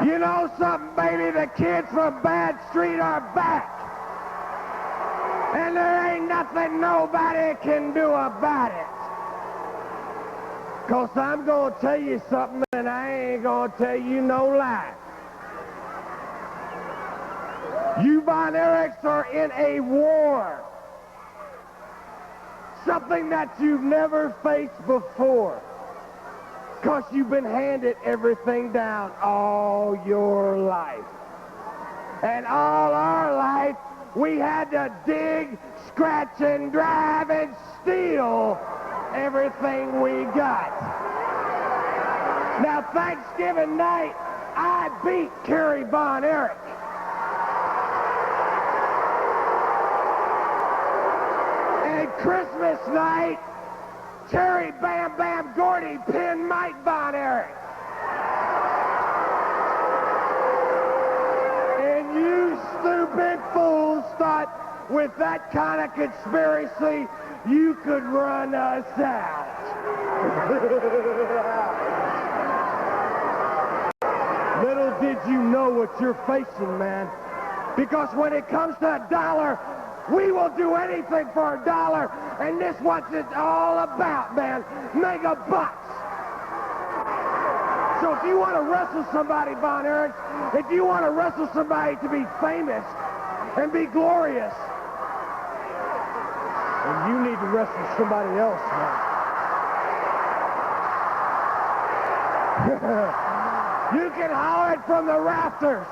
You know something, baby? The kids from Bad Street are back. And there ain't nothing nobody can do about it. 'Cause I'm going to tell you something, and I ain't going to tell you no lie. You Von Erichs are in a war. Something that you've never faced before. 'Cause you've been handed everything down all your life. And all our life, we had to dig, scratch, and drive and steal everything we got. Now, Thanksgiving night, I beat Kerry Von Erich. And Christmas night, Terry Bam Bam Gordy pinned Mike Von Erich. And you stupid fools thought with that kind of conspiracy you could run us out. Little did you know what you're facing, man. Because when it comes to a dollar, we will do anything for a dollar, and this is what it's all about, man. Mega bucks. So if you want to wrestle somebody, Von Erich, if you want to wrestle somebody to be famous and be glorious, then you need to wrestle somebody else, man. You can holler it from the rafters.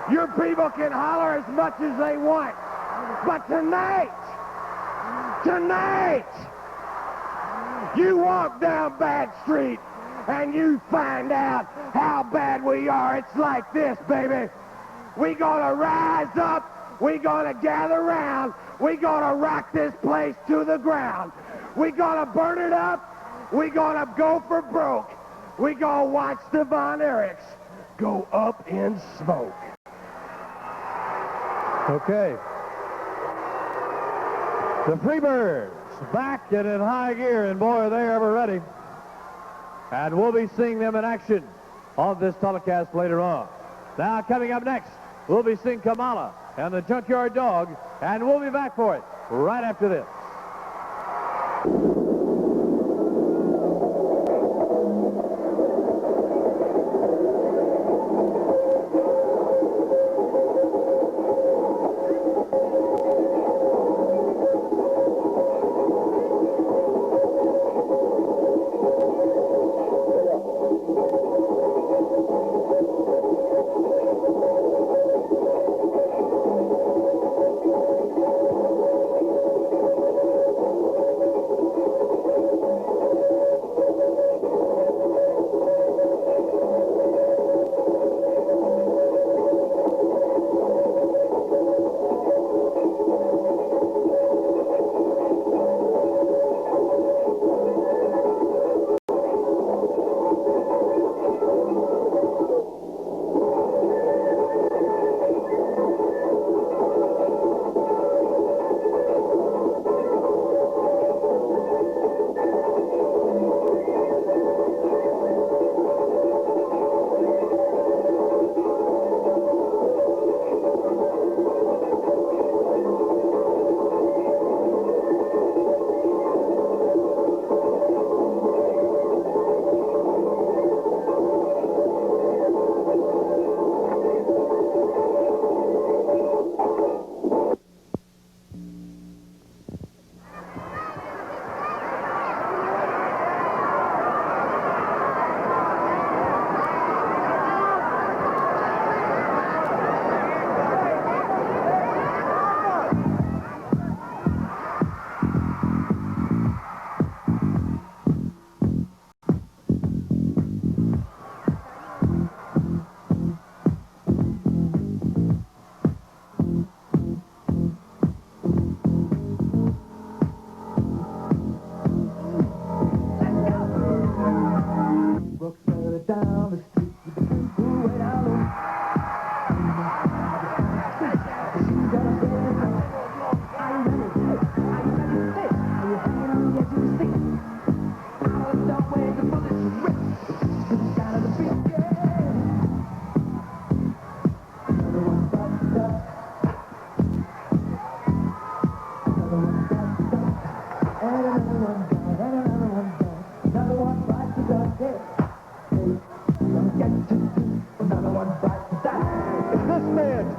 Your people can holler as much as they want. But tonight, you walk down Bad Street and you find out how bad we are. It's like this, baby. We gonna rise up. We gonna gather round. We gonna rock this place to the ground. We gonna burn it up. We gonna go for broke. We gonna watch the Von Erichs go up in smoke. Okay. The Freebirds back and in high gear, and boy, are they ever ready. And we'll be seeing them in action on this telecast later on. Now, coming up next, we'll be seeing Kamala and the Junkyard Dog, and we'll be back for it right after this.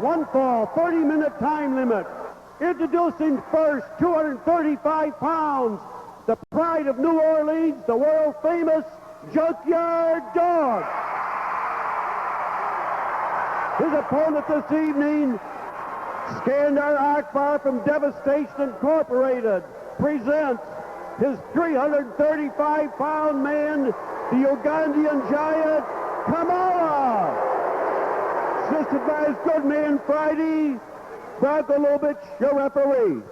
one fall, 30-minute time limit. Introducing first, 235 pounds, the pride of New Orleans, the world-famous Junkyard Dog. His opponent this evening, Skandar Akbar from Devastation Incorporated, presents his 335-pound man, the Ugandan giant, Kamala. Assisted by his good man Friday, Bronco Lubitsch, your referee.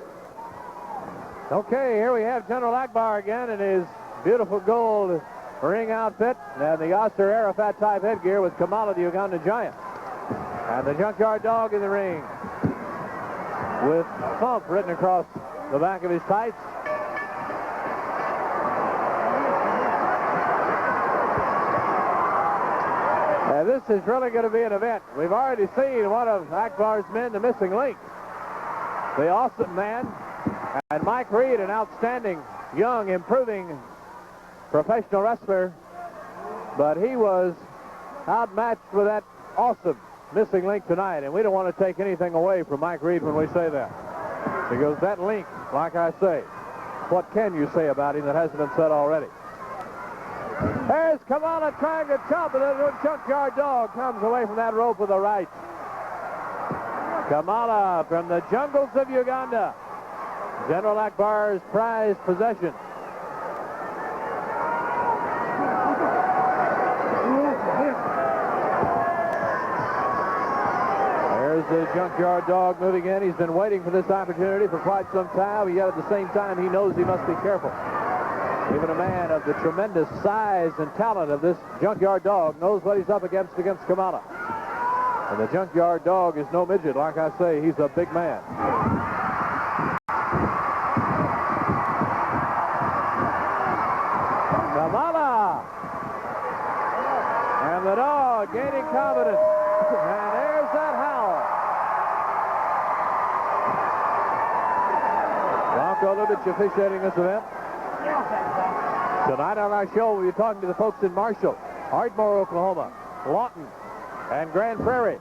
Okay, here we have General Akbar again in his beautiful gold ring outfit and the Yasser Arafat type headgear with Kamala, the Ugandan giant. And the Junkyard Dog in the ring with Thump written across the back of his tights. And this is really going to be an event. We've already seen one of Akbar's men, the missing link, the Awesome Man, and Mike Reed, an outstanding, young, improving professional wrestler. But he was outmatched with that Awesome missing link tonight, and we don't want to take anything away from Mike Reed when we say that. Because that link, like I say, what can you say about him that hasn't been said already? There's Kamala trying to chop, and the Junkyard Dog comes away from that rope with a right. Kamala from the jungles of Uganda, General Akbar's prized possession. There's the Junkyard Dog moving in. He's been waiting for this opportunity for quite some time, yet at the same time he knows he must be careful. Even a man of the tremendous size and talent of this Junkyard Dog knows what he's up against Kamala. And the Junkyard Dog is no midget. Like I say, he's a big man. Kamala! And the dog gaining confidence. And there's that howl. Bronco Lubitsch officiating this event. Tonight on our show, we'll be talking to the folks in Marshall, Ardmore, Oklahoma, Lawton, and Grand Prairie.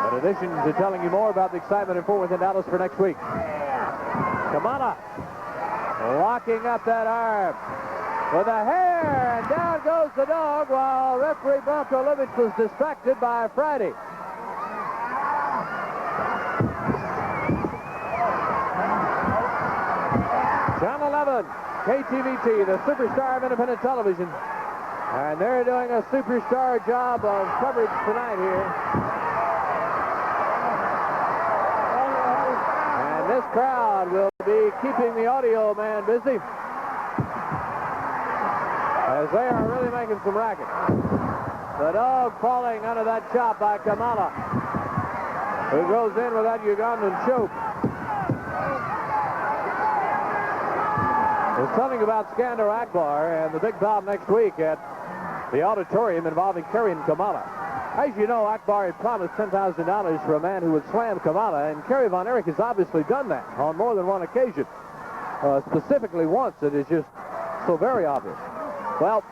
In addition to telling you more about the excitement in Fort Worth and Dallas for next week. Kamala locking up that arm with a hair, and down goes the dog while referee Bronco Lubitsch was distracted by Friday. Channel 11, KTVT, the superstar of independent television. And they're doing a superstar job of coverage tonight here. And this crowd will be keeping the audio man busy, as they are really making some racket. The dog falling under that chop by Kamala, who goes in with that Ugandan choke. There's something about Skandar Akbar and the big bout next week at the auditorium involving Kerry and Kamala. As you know, Akbar had promised $10,000 for a man who would slam Kamala, and Kerry Von Erich has obviously done that on more than one occasion. Specifically once, it is just so very obvious. Well,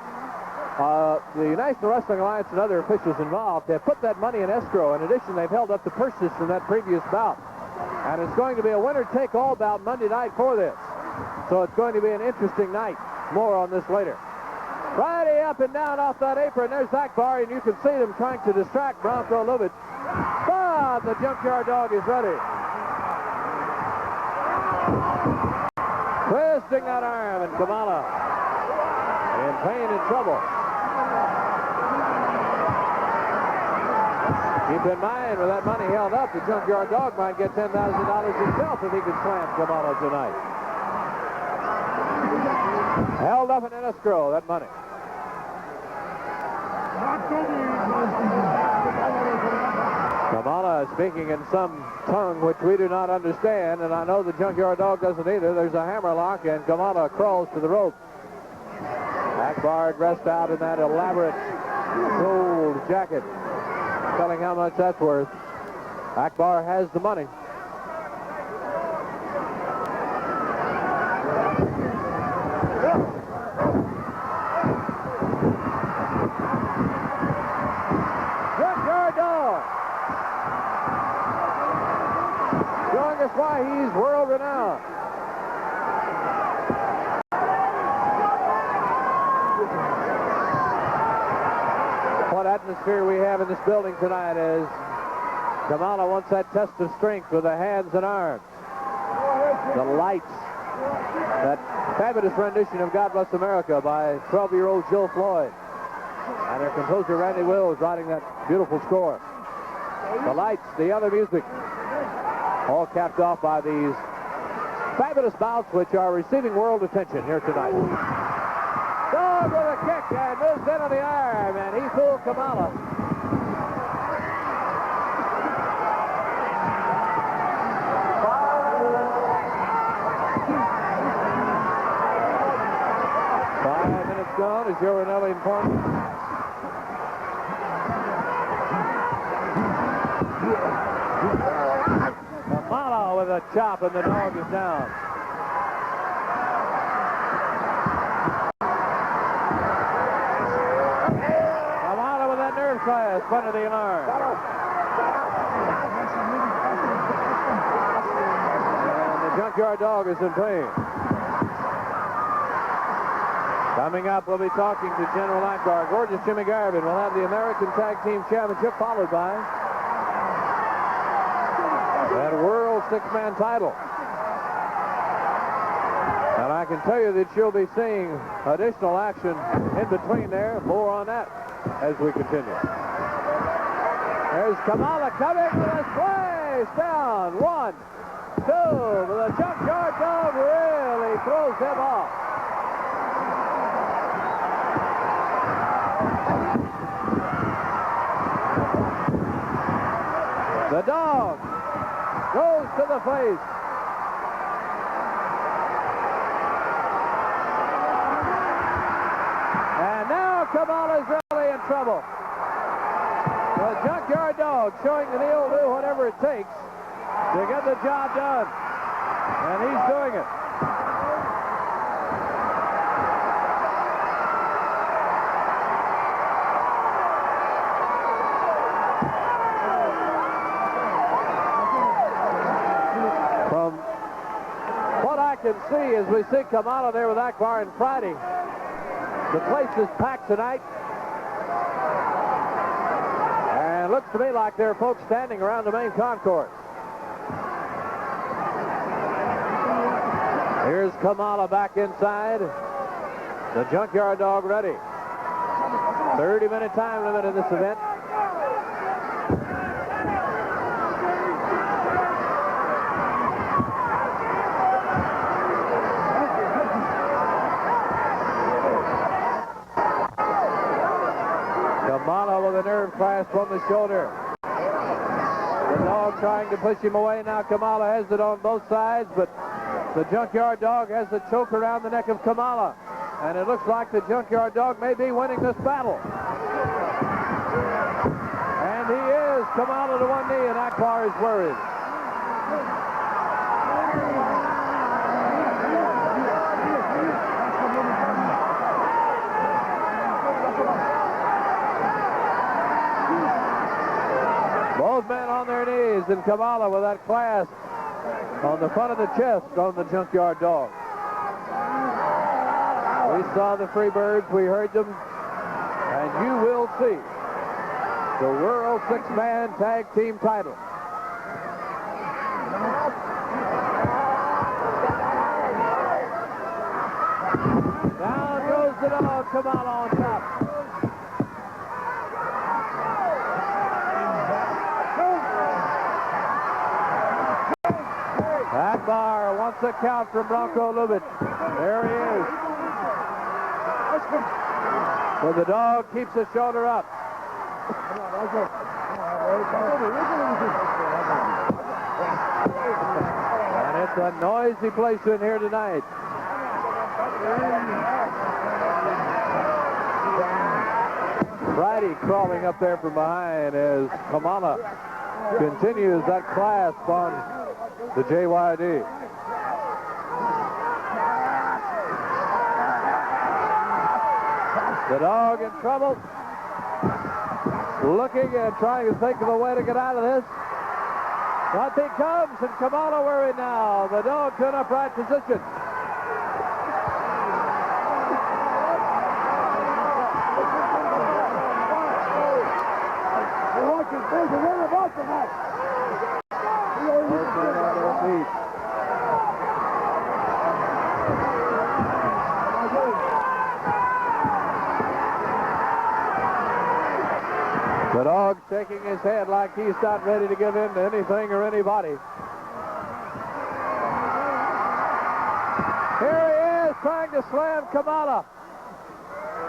the National Wrestling Alliance and other officials involved have put that money in escrow. In addition, they've held up the purses from that previous bout. And it's going to be a winner-take-all bout Monday night for this. So it's going to be an interesting night. More on this later. Friday up and down off that apron. There's Akbar, and you can see them trying to distract Bronco Lubitsch. But the Junkyard Dog is ready. Twisting that arm, and Kamala in pain and trouble. Keep in mind, with that money held up, the Junkyard Dog might get $10,000 himself if he can slam Kamala tonight. Held up in an escrow, that money. Kamala speaking in some tongue which we do not understand, and I know the Junkyard Dog doesn't either. There's a hammerlock, and Kamala crawls to the rope. Akbar dressed out in that elaborate gold jacket, telling how much that's worth. Akbar has the money. Junkyard Dog over now. What atmosphere we have in this building tonight is Kamala wants that test of strength with the hands and arms. The lights. That fabulous rendition of God Bless America by 12-year-old Jill Floyd. And her composer Randy Wills writing that beautiful score. The lights, the other music, all capped off by these fabulous bouts which are receiving world attention here tonight. Dog with a kick and moves into the arm, and he fooled Kamala. Gone as Joe Ranelli informed. Kamala with a chop, and the dog is down. Kamala with that nerve class, front of the alarm. And the junkyard dog is in pain. Coming up, we'll be talking to General Lifeguard. Gorgeous Jimmy Garvin will have the American Tag Team Championship, followed by that World Six-Man title. And I can tell you that you'll be seeing additional action in between there. More on that as we continue. There's Kamala coming with a splash down. 1, 2, but the junkyard dog really throws him off. The dog goes to the face. And now Kamala's really in trouble. The junkyard dog showing that he'll do whatever it takes to get the job done. And he's doing it. Can see as we see Kamala there with Akbar and Friday. The place is packed tonight. And it looks to me like there are folks standing around the main concourse. Here's Kamala back inside. The junkyard dog ready. 30-minute time limit in this event. Kamala with a nerve clasp on the shoulder. The dog trying to push him away. Now Kamala has it on both sides, but the junkyard dog has the choke around the neck of Kamala. And it looks like the junkyard dog may be winning this battle. And he is. Kamala to one knee, and Akbar is worried. Both men on their knees, and Kamala with that clasp on the front of the chest on the junkyard dog. We saw the Freebirds, we heard them, and you will see the World Six-Man Tag Team title. Down goes the dog, Kamala on top. Akbar wants a count from Bronco Lubitsch. There he is. But the dog keeps his shoulder up. And it's a noisy place in here tonight. Friday crawling up there from behind as Kamala continues that clasp on the JYD. The dog in trouble. Looking and trying to think of a way to get out of this. Up he comes, and Kamala worried now. The dog to an upright position. The dog shaking his head like he's not ready to give in to anything or anybody. Here he is trying to slam Kamala.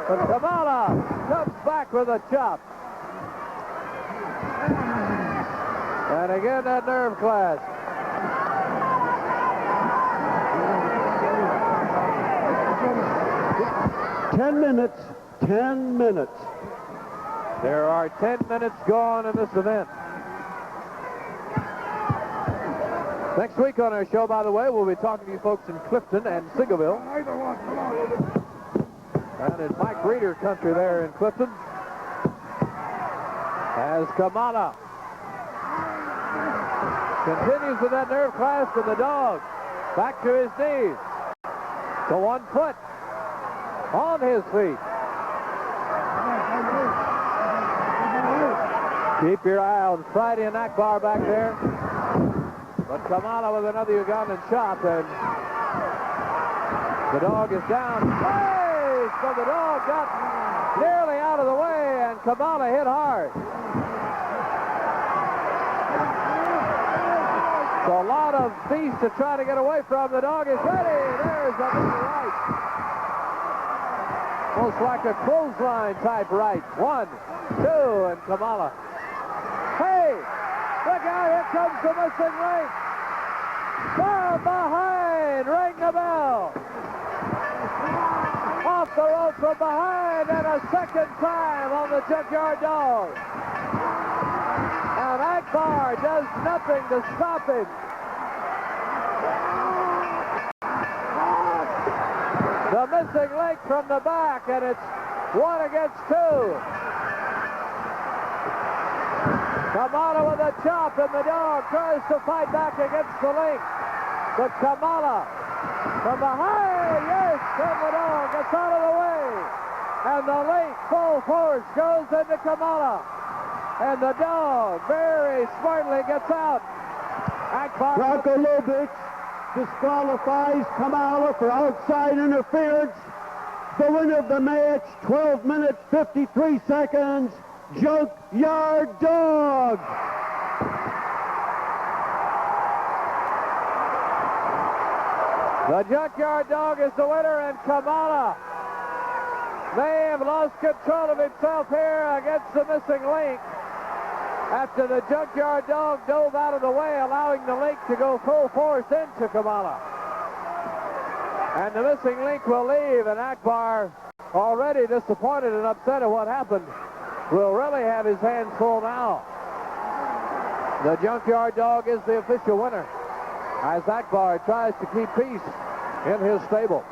But Kamala comes back with a chop. And again, that nerve clash. Ten minutes. There are 10 minutes gone in this event. Next week on our show, by the way, we'll be talking to you folks in Clifton and Sigerville. And in Mike Reeder country there in Clifton. As Kamala continues with that nerve clasp, and the dog back to his knees. To 1 foot on his feet. Keep your eye on Friday and Akbar back there. But Kamala with another Ugandan chop, and the dog is down. Hey! So the dog got nearly out of the way, and Kamala hit hard. So a lot of beast to try to get away from. The dog is ready. There's a big right. Almost like a clothesline type right. 1, 2, and Kamala. Hey, look out, here comes the missing link. From behind, ring the bell. Off the rope from behind, and a second time on the Junkyard Dog. And Akbar does nothing to stop him. The missing link from the back, and it's 1 against 2. Kamala with a chop, and the dog tries to fight back against the link. But Kamala from behind, yes, and the dog gets out of the way. And the link full force goes into Kamala. And the dog very smartly gets out. Akbar Bronco Lubitsch disqualifies Kamala for outside interference. The winner of the match, 12 minutes, 53 seconds, Junkyard Dog. The Junkyard Dog is the winner, and Kamala may have lost control of himself here against the missing link after the Junkyard Dog dove out of the way, allowing the link to go full force into Kamala. And the missing link will leave, and Akbar, already disappointed and upset at what happened, will really have his hands full now. The Junkyard Dog is the official winner, as Akbar tries to keep peace in his stable.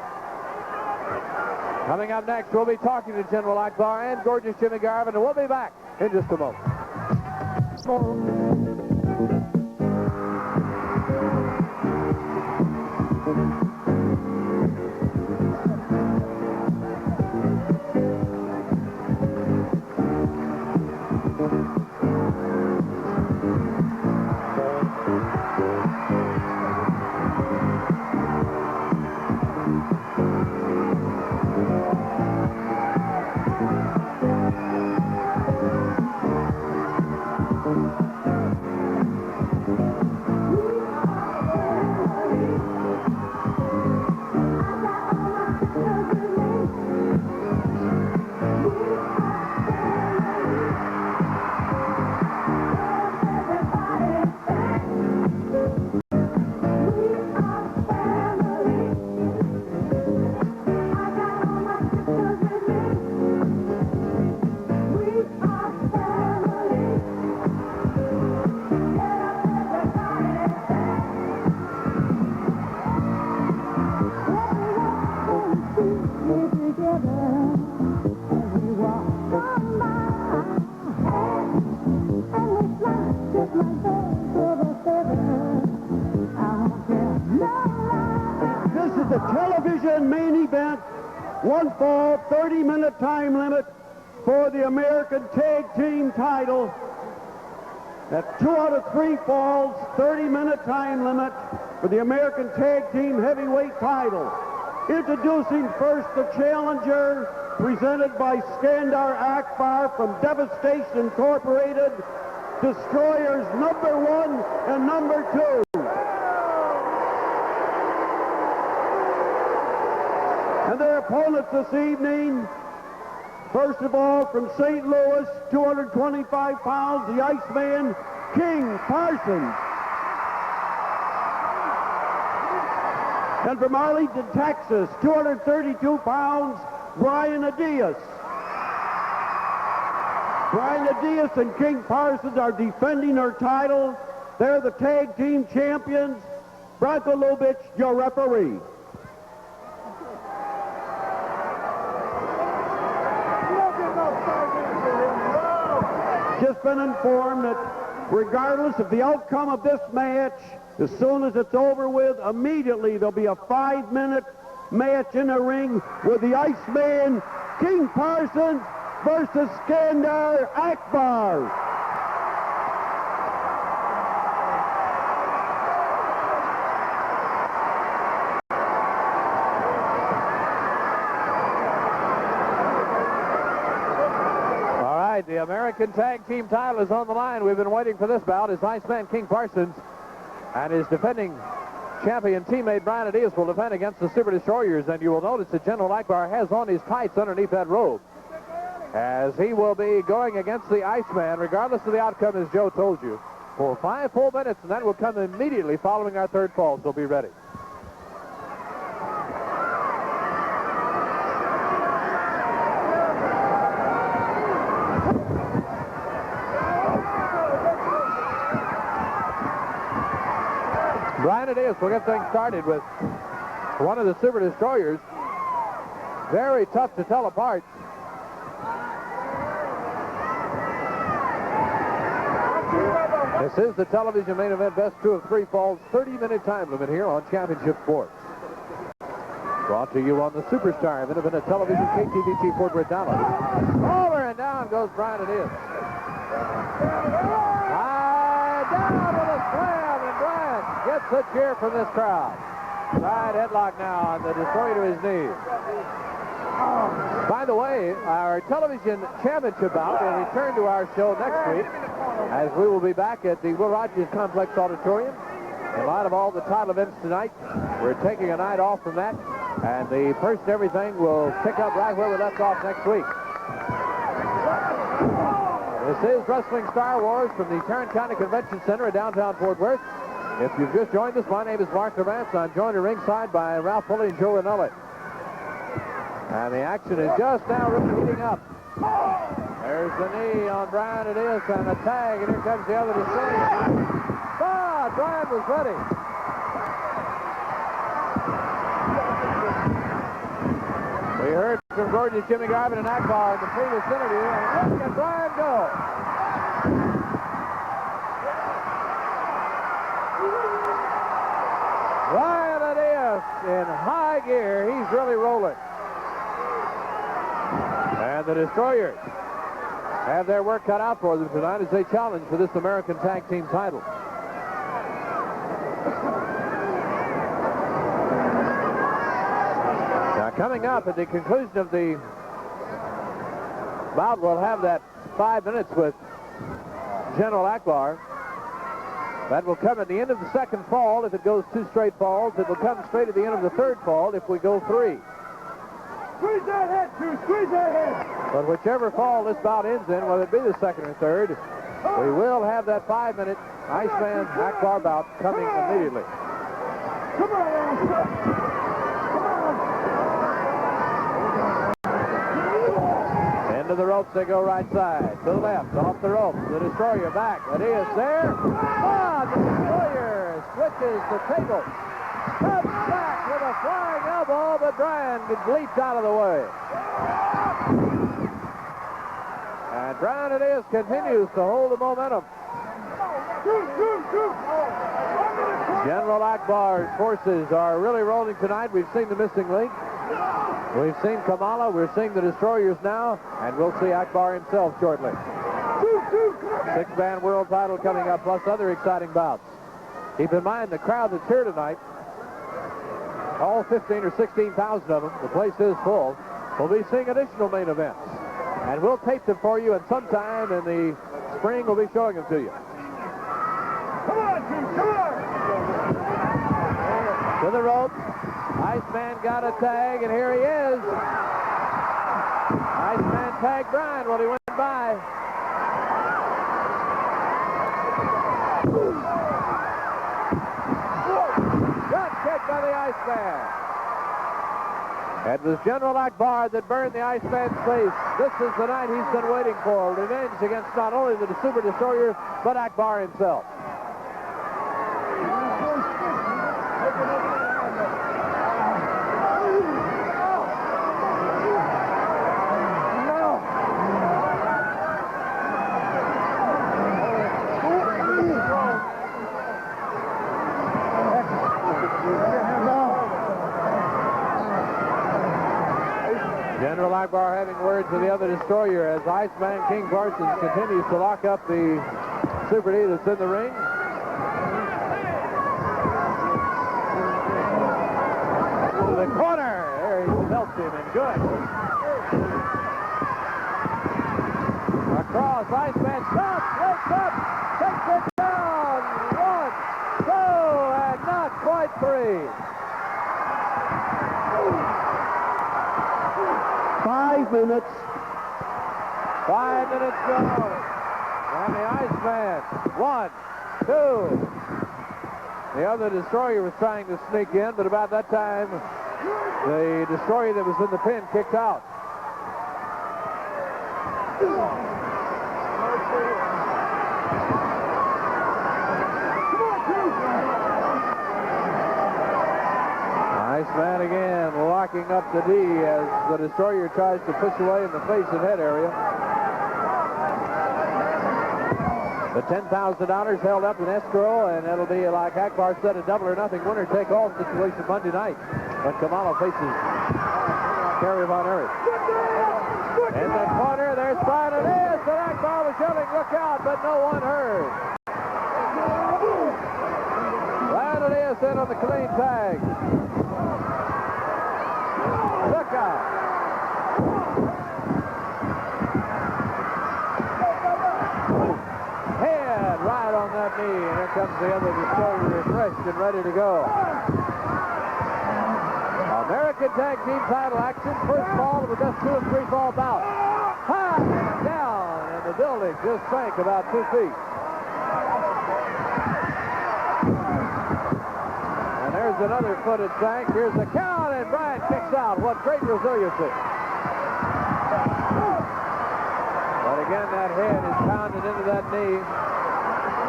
Coming up next, we'll be talking to General Akbar and Gorgeous Jimmy Garvin, and we'll be back in just a moment. is the television main event. One fall, 30-minute time limit for the American Tag Team title. That's 2 out of 3 falls, 30-minute time limit for the American Tag Team Heavyweight title. Introducing first the challenger, presented by Skandar Akbar from Devastation Incorporated, Destroyers number 1 and number 2. And their opponents this evening, first of all, from St. Louis, 225 pounds, the Iceman, King Parsons. And from Arlington, Texas, 232 pounds, Brian Adias. Brian Adias and King Parsons are defending their title. They're the tag team champions. Branko Lubitsch, your referee. Just been informed that regardless of the outcome of this match, as soon as it's over with, immediately there'll be a 5-minute match in the ring with the Iceman, King Parsons, versus Skandar Akbar. The American Tag Team title is on the line. We've been waiting for this bout as Iceman King Parsons and his defending champion teammate Brian Adias will defend against the Super Destroyers. And you will notice that General Akbar has on his tights underneath that robe, as he will be going against the Iceman, regardless of the outcome, as Joe told you, for 5 full minutes, and that will come immediately following our third fall, so be ready. Brian Adias will get things started with one of the Super Destroyers. Very tough to tell apart. This is the television main event, best 2 of 3 falls, 30-minute time limit here on Championship Sports. Brought to you on the Superstar Independent Television, KTVT Fort Worth, Dallas. Over and down goes Brian Adias. Down with a slam, and Brian gets a cheer from this crowd. Side headlock now on the Destroyer to his knees. By the way, our television championship bout will return to our show next week, as we will be back at the Will Rogers Complex Auditorium. In light of all the title events tonight, we're taking a night off from that, and the First and Everything will pick up right where we left off next week. This is Wrestling Star Wars from the Tarrant County Convention Center in downtown Fort Worth. If you've just joined us, my name is Mark Levance. I'm joined at ringside by Ralph Pulley and Joe Ranelli. And the action is just now heating up. There's the knee on Brian Adias and a tag, and here comes the other Destroyer. Brian was ready. We heard from Gordon, Jimmy Garvin, and Akbar in the previous interview, and look at Brian go. Brian Adias in high gear. He's really rolling. And the Destroyers have their work cut out for them tonight as they challenge for this American Tag Team title. Now, coming up at the conclusion of the bout, we'll have that 5 minutes with General Akbar. That will come at the end of the second fall. If it goes 2 straight falls, it will come straight at the end of the third fall if we go 3. Squeeze that head, too. Squeeze that head. But whichever fall this bout ends in, whether it be the second or third, we will have that 5-minute Iceman Akbar bout coming immediately. Come on. Into the ropes they go, right side. To the left, off the ropes. The Destroyer back. Adias there. The Destroyer switches the table. Comes back with a flying elbow, but Brian leaps out of the way. And Brian Adias continues to hold the momentum. General Akbar's forces are really rolling tonight. We've seen the missing link. We've seen Kamala. We're seeing the destroyers now, and we'll see Akbar himself shortly. Six-man world title coming up, plus other exciting bouts. Keep in mind the crowd that's here tonight, all 15 or 16,000 of them, the place is full. We'll be seeing additional main events, and we'll tape them for you, and sometime in the spring we'll be showing them to you. Come on, Jim, come on! To the rope. Iceman got a tag, and here he is. Iceman tagged Brian while he went by. Good kick by the Iceman. It was General Akbar that burned the Iceman's face. This is the night he's been waiting for. Revenge against not only the Super Destroyer, but Akbar himself. General Akbar having words with the other destroyer as Iceman King Parsons continues to lock up the Super D that's in the ring. To the corner. There he melts him and good. Across, Iceman stops, wakes up, takes it down. 1, 2, and not quite 3. 5 minutes. 5 minutes gone. And the Iceman, 1, 2. The other destroyer was trying to sneak in, but about that time, the destroyer that was in the pin kicked out. Iceman again locking up the D as the destroyer tries to push away in the face and head area. The $10,000 held up in escrow, and it'll be, like Akbar said, a double or nothing winner-take-all situation Monday night when Kamala faces Kerry Von Erich. In the corner, there's Brian Elias, and Akbar was yelling, "Look out," but no one heard. Brian Elias in on the clean tag. Look out. Head right on that knee, and here comes the other destroyer refreshed and ready to go. American Tag Team title action. First fall of the best 2 and 3 fall bout. High and down, and the building just sank about 2 feet. And there's another foot at sank. Here's the count, and Brian kicks out. What great resiliency. But again, that head is pounded into that knee.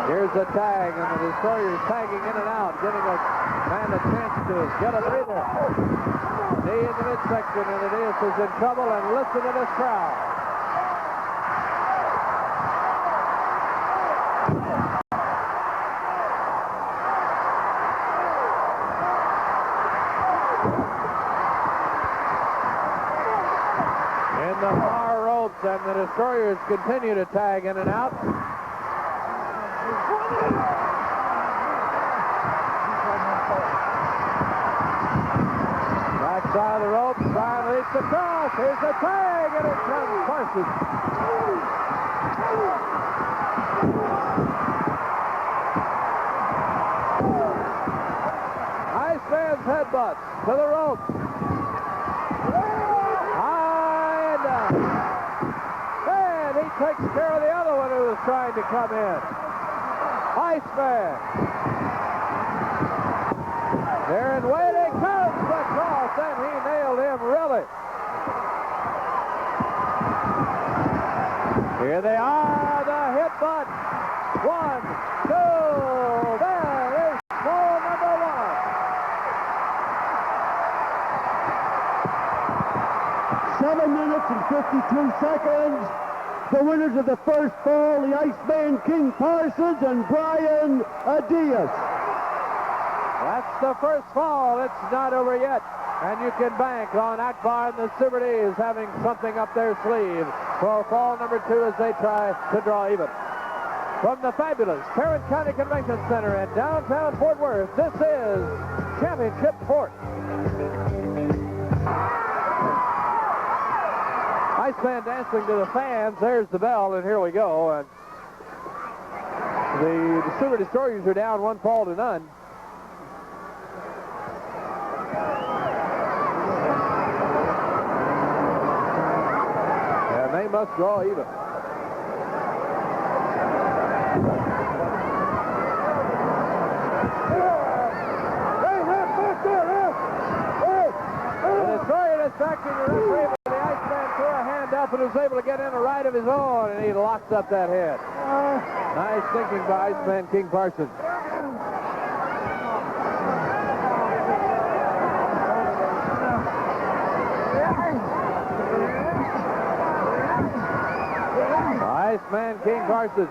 Here's the tag, and the destroyer is tagging in and out, giving a man a chance to get a breather. Knee in the midsection, and Elias is in trouble, and listen to this crowd. In the far ropes, and the destroyers continue to tag in and out. Backside of the ropes, Brian leaps across. Here's the tag, and it comes Parsons. Iceman's headbutts to the rope. High and down. And he takes care of the other one who was trying to come in. Iceman. There and waiting, comes across, and he nailed him, really. Here they are, the hit butt. 1, 2, there is fall number 1. 7 minutes and 52 seconds. The winners of the first fall, the Iceman King Parsons and Brian Elias. the first fall. It's not over yet. And you can bank on Akbar and the Super D's having something up their sleeve for fall number 2 as they try to draw even. From the fabulous Tarrant County Convention Center in downtown Fort Worth, this is Championship Sport. Iceman dancing to the fans. There's the bell, and here we go. And the Super Destroyers are down 1 fall to none. And they must draw even. The Destroyer distracting the referee, but the Iceman threw a hand up and was able to get in a right of his own, and he locks up that head. Nice thinking by Iceman King Parsons. Iceman King Parsons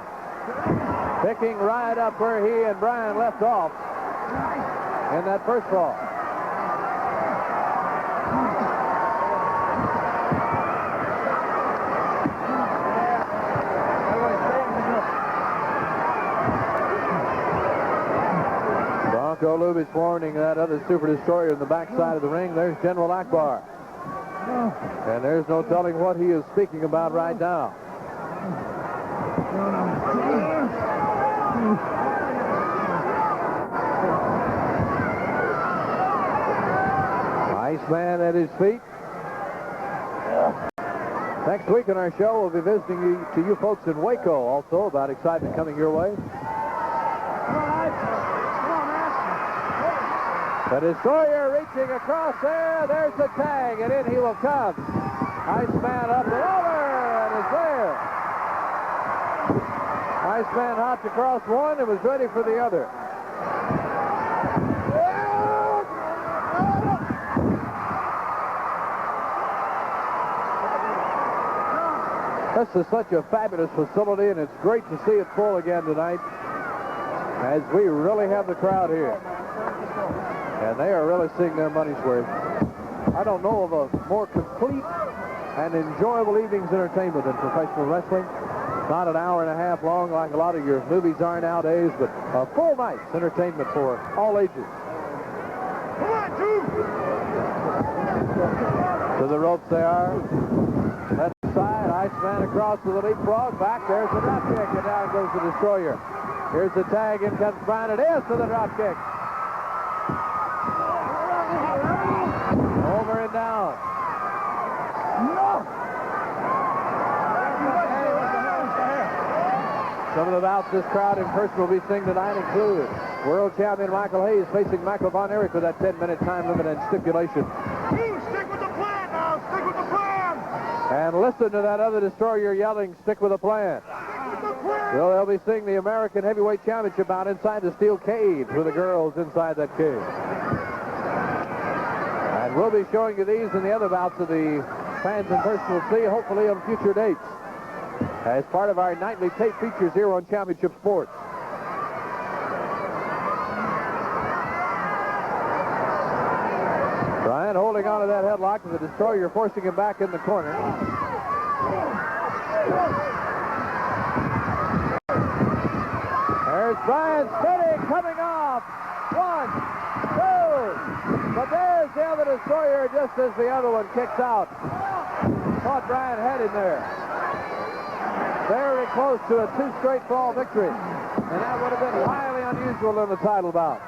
picking right up where he and Brian left off in that first fall. Bronco Lubitsch warning that other Super Destroyer in the backside of the ring. There's General Akbar. And there's no telling what he is speaking about right now. Iceman at his feet. Next week on our show, we'll be visiting you folks in Waco also about excitement coming your way. The Destroyer reaching across there. There's the tag, and in he will come. Iceman up and over, and is there. Iceman hopped across one and was ready for the other. This is such a fabulous facility, and it's great to see it full again tonight, as we really have the crowd here. And they are really seeing their money's worth. I don't know of a more complete and enjoyable evening's entertainment than professional wrestling. Not an hour and a half long like a lot of your movies are nowadays, but a full night's entertainment for all ages. To the ropes they are. Left side, Iceman across to the leapfrog. Back, there's the drop kick, and down goes the Destroyer. Here's the tag, in comes Brian. It is to the drop kick. Over and down. Some of the bouts this crowd in person will be seeing tonight include world champion Michael Hayes facing Michael Von Erich with that 10-minute time limit and stipulation. Stick with the plan now! Stick with the plan! And listen to that other Destroyer yelling, stick with the plan. Stick with the plan! Well, they'll be seeing the American Heavyweight Championship out inside the steel cage with the girls inside that cage. And we'll be showing you these and the other bouts that the fans in person will see, hopefully on future dates, as part of our nightly tape features here on Championship Sports. Brian holding on to that headlock, and the Destroyer forcing him back in the corner. There's Brian steady coming off. 1, 2. But there's the other Destroyer just as the other one kicks out. Thought Brian had him there. Very close to a 2 straight fall victory. And that would have been highly unusual in the title bout.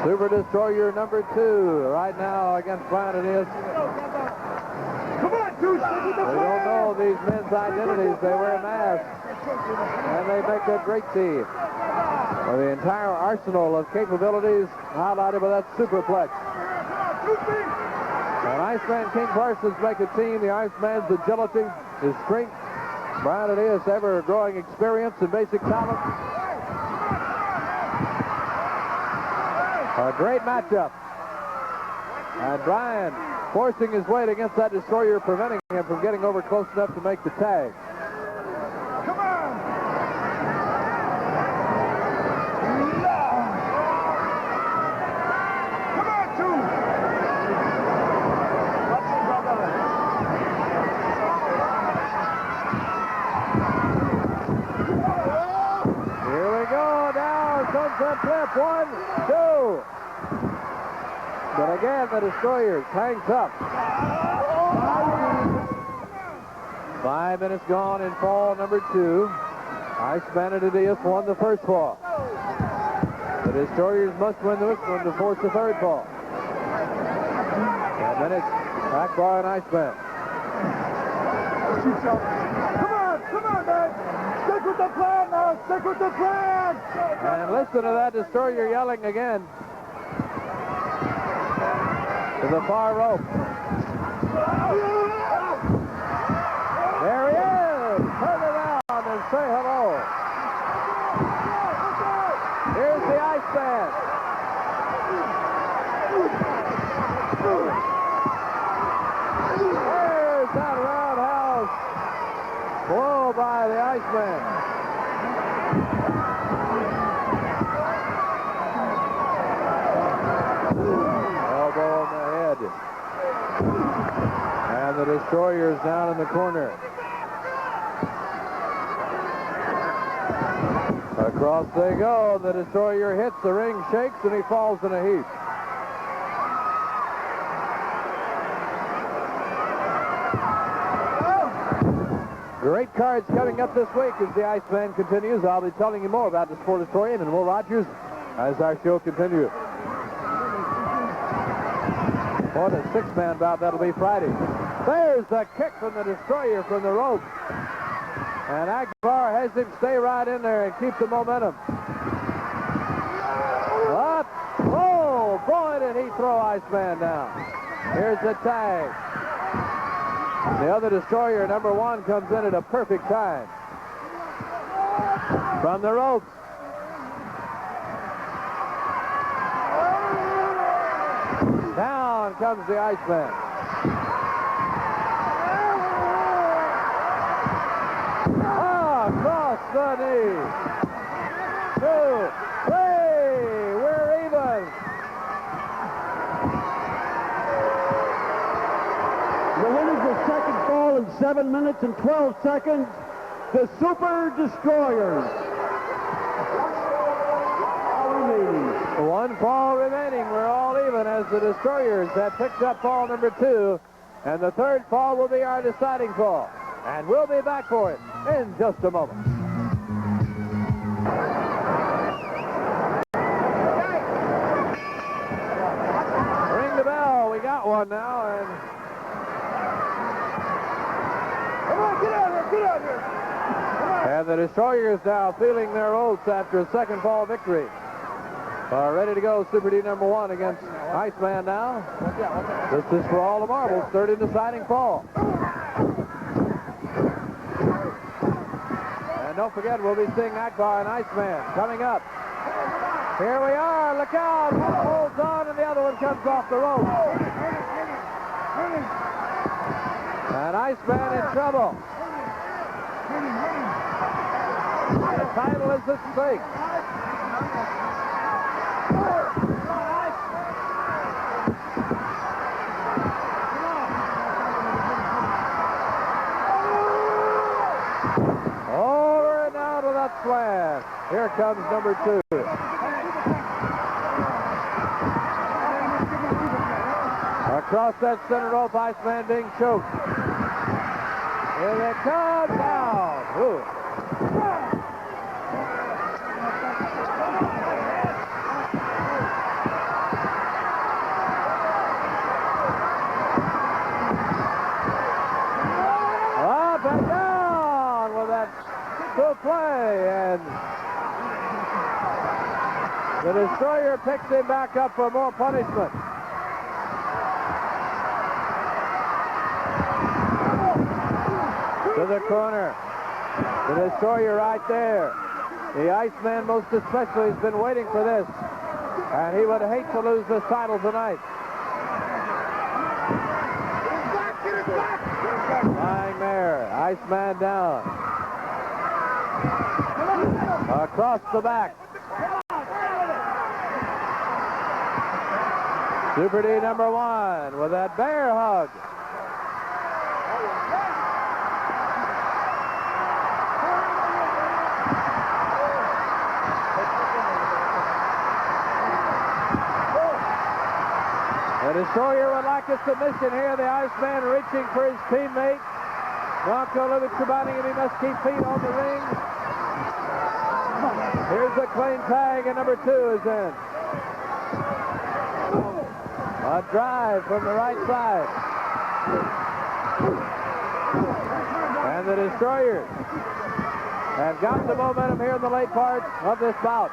Super Destroyer number 2 right now against Brian it is. They don't know these men's identities. They wear masks. And they make a great team. Well, the entire arsenal of capabilities highlighted by that superplex. And Iceman King Parsons make a team. The Iceman's agility, his strength. Brian Adias ever-growing experience and basic talent. A great matchup. And Brian forcing his weight against that Destroyer, preventing him from getting over close enough to make the tag. Come on! Gives a flip. 1, 2. But again, the destroyer tanks up. 5 minutes gone in fall number 2. Iceman and Adias won the first fall. The destroyers must win this one to force the third fall. And then it's Akbar and Iceman. Come on, man. Stick with the plan now. Stick with the plan. And listen to that destroyer yelling again. To the far rope. There he is. Turn around and say hello. Here's the Iceman. There's that roundhouse blow by the Iceman. Elbow on the head. And the destroyer's down in the corner. Across they go. The destroyer hits, the ring shakes, and he falls in a heap. Great cards coming up this week as the Iceman continues. I'll be telling you more about the Sportatorium and Will Rogers as our show continues. What a six-man bout that'll be Friday. There's the kick from the destroyer from the rope. And Akbar has him stay right in there and keep the momentum. What? Oh, boy, did he throw Iceman down. Here's the tag. The other destroyer, number 1, comes in at a perfect time. From the ropes. Down comes the Iceman. Across the knee. 2, 3. We're even. The winner's the second fall in 7 minutes and 12 seconds. The Super Destroyers. One fall remaining. We're all even as the destroyers have picked up fall number 2. And the third fall will be our deciding fall. And we'll be back for it in just a moment. Ring the bell. We got one now. And Come on, get out here. Get out here. And the destroyers now feeling their oaths after a second fall victory. Are ready to go. Super D number 1 against Iceman now. This is for all the marbles. Third and deciding fall. And don't forget, we'll be seeing Akbar and Iceman coming up. Here we are. Look out. One holds on and the other one comes off the rope. And Iceman in trouble. The title is at stake. Over and out of that slam. Here comes number 2. Across that center rope, Iceman being choked. Here they come down. Ooh. Up and down with that good play, and the destroyer picks him back up for more punishment. To the corner. The destroyer right there. The Iceman most especially has been waiting for this. And he would hate to lose this title tonight. Lying there. Iceman down. Across the back. Super D number 1 with that bear hug. The Destroyer would like a submission here. The Iceman reaching for his teammate. Bronco Lubitsch reminding him he must keep feet on the ring. Here's a clean tag, and number 2 is in. A drive from the right side. And the Destroyers have got the momentum here in the late part of this bout.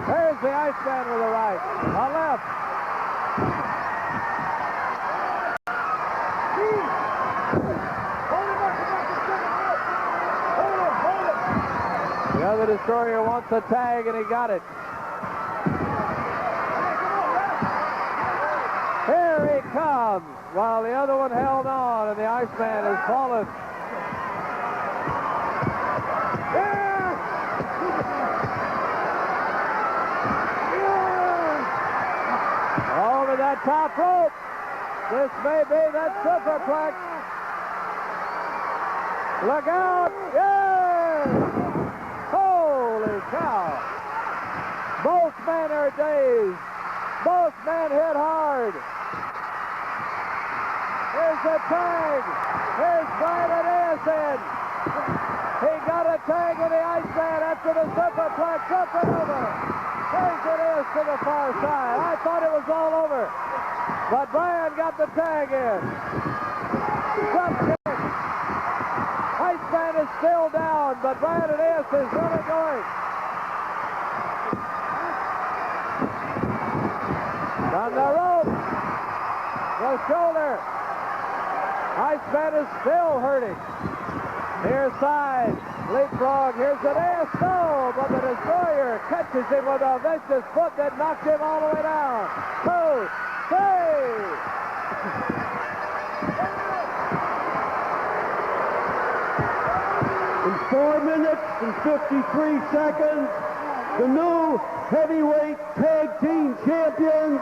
There's the Iceman with a right, a left. The other Destroyer wants a tag, and he got it. Here he comes, while the other one held on, and the Iceman has fallen. Over that top rope. This may be that superplex. Look out! Yeah! Holy cow! Both men are dazed. Both men hit hard. Here's the tag. Here's Brian Anderson. He got a tag in the Iceman after the superplex up and over. There's it is to the far side. I thought it was all over. But Brian got the tag in. Drop kick. Iceman is still down, but Brian Anderson is really going. On the rope. The shoulder. Iceman is still hurting. Near side. Leapfrog. Here's an ass. No, but the Destroyer catches him with a vicious foot that knocked him all the way down. 2, 3. In 4 minutes and 53 seconds, the new heavyweight tag team champions,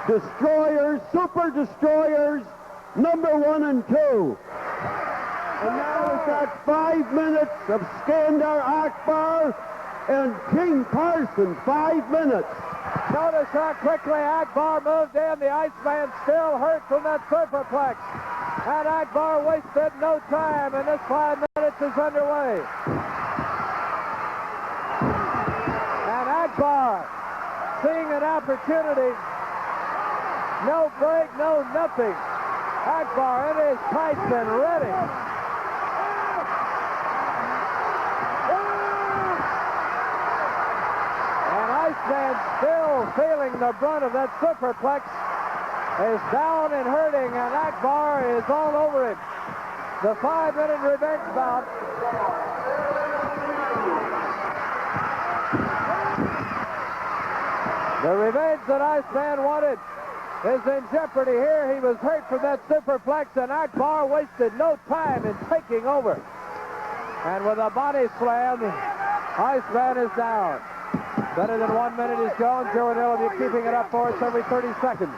Destroyers, Super Destroyers, number 1 and 2. And now we've got 5 minutes of Skandar Akbar and King Carson, 5 minutes. Notice how quickly Akbar moved in. The Iceman still hurt from that superplex. And Akbar wasted no time, and this 5 minutes is underway. And Akbar, seeing an opportunity, no break, no nothing. Akbar in his tights and ready. Iceman still feeling the brunt of that superplex, is down and hurting, and Akbar is all over it. The 5-minute revenge bout. The revenge that Iceman wanted is in jeopardy here. He was hurt from that superplex, and Akbar wasted no time in taking over. And with a body slam, Iceman is down. Better than 1 minute is gone. Joe and Hill will be keeping it up for us every 30 seconds.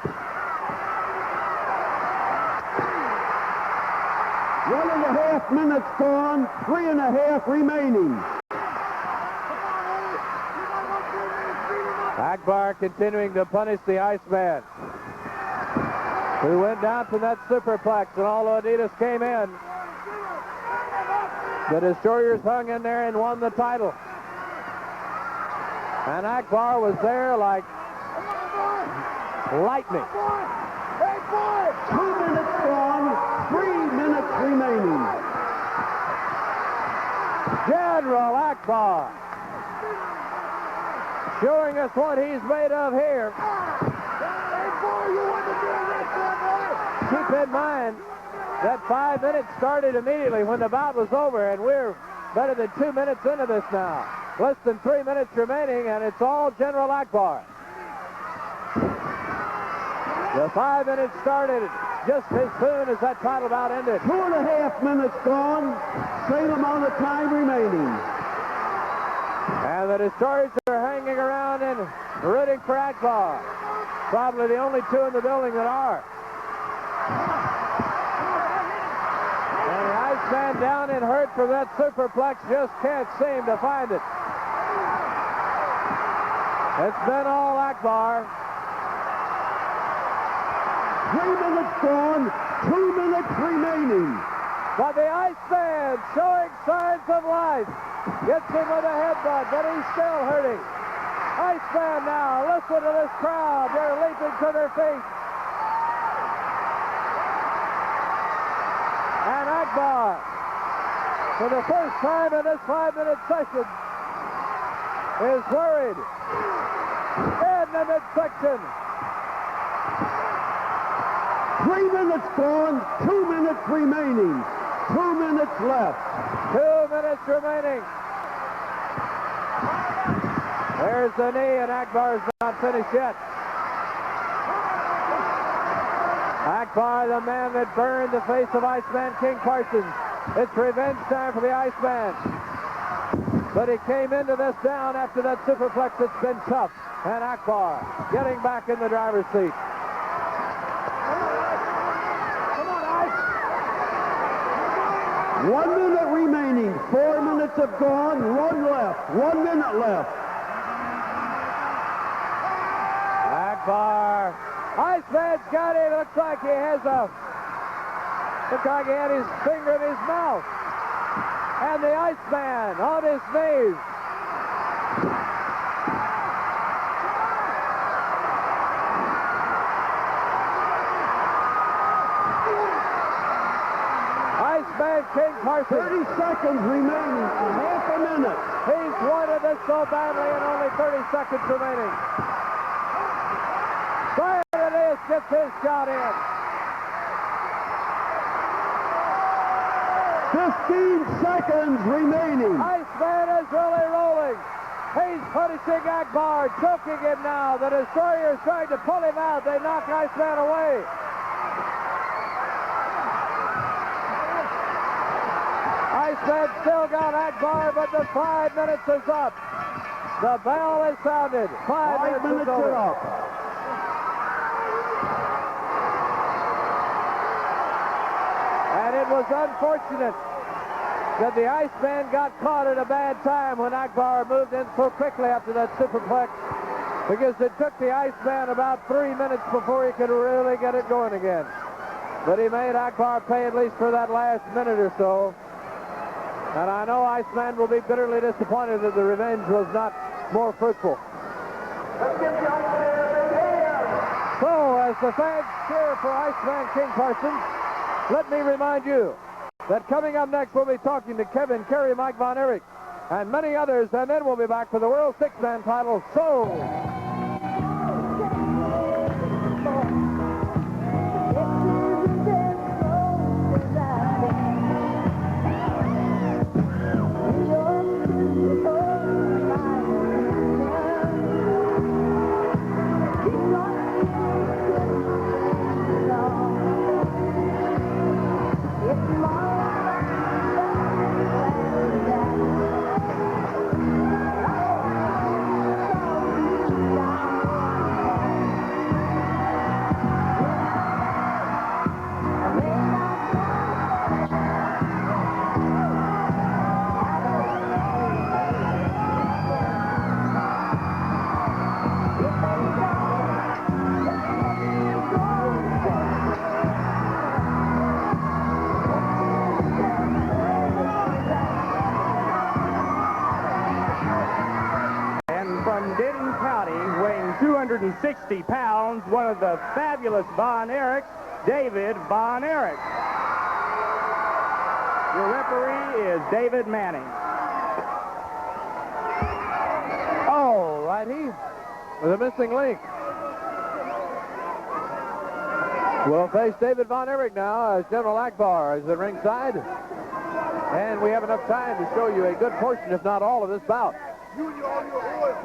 1.5 minutes gone, 3.5 remaining. Akbar continuing to punish the Iceman, who went down from that superplex, and although Adidas came in, the Destroyers hung in there and won the title. And Akbar was there like lightning. 2 minutes gone, 3 minutes remaining. General Akbar showing us what he's made of here. Keep in mind that 5 minutes started immediately when the bout was over, and we're better than 2 minutes into this now. Less than 3 minutes remaining, and it's all General Akbar. The 5 minutes started just as soon as that title bout ended. 2.5 minutes gone, same amount of time remaining. And the Destroyers are hanging around and rooting for Akbar. Probably the only two in the building that are. Iceman down and hurt from that superplex, just can't seem to find it. It's been all Akbar. 3 minutes gone, 2 minutes remaining. But the Iceman showing signs of life. Gets him with a headbutt, but he's still hurting. Iceman now, listen to this crowd. They're leaping to their feet. And Akbar, for the first time in this 5-minute session, is worried in the midsection. 3 minutes gone, 2 minutes remaining. 2 minutes left. 2 minutes remaining. There's the knee, and Akbar's not finished yet. Akbar, the man that burned the face of Iceman King Parsons. It's revenge time for the Iceman. But he came into this down after that superplex. It's been tough. And Akbar getting back in the driver's seat. Come on, Ice. 1 minute remaining. 4 minutes have gone, 1 left. 1 minute left. Akbar. Iceman's got him. Looks like he has looks like he had his finger in his mouth. And the Iceman on his knees. Iceman King Parsons. 30 seconds remaining. Half a minute. He's wanted this so badly and only 30 seconds remaining. Brian Aeneas gets his shot in. 15 seconds remaining. Iceman is really rolling. He's punishing Akbar, choking him now. The Destroyer is trying to pull him out. They knock Iceman away. Iceman still got Akbar, but the 5 minutes is up. The bell is sounded. 5 minutes is over. up. And it was unfortunate that the Iceman got caught at a bad time when Akbar moved in so quickly after that superplex, because it took the Iceman about 3 minutes before he could really get it going again. But he made Akbar pay at least for that last minute or so. And I know Iceman will be bitterly disappointed that the revenge was not more fruitful. So, as the fans cheer for Iceman King Parsons, let me remind you that coming up next, we'll be talking to Kevin Carey, Mike Von Erich, and many others, and then we'll be back for the World Six-Man title. So... From Denton County, weighing 260 pounds, one of the fabulous Von Erichs, David Von Erich. Your referee is David Manning. All righty, with a missing link. We'll face David Von Erich now as General Akbar is at ringside. And we have enough time to show you a good portion, if not all, of this bout. You and all your oil.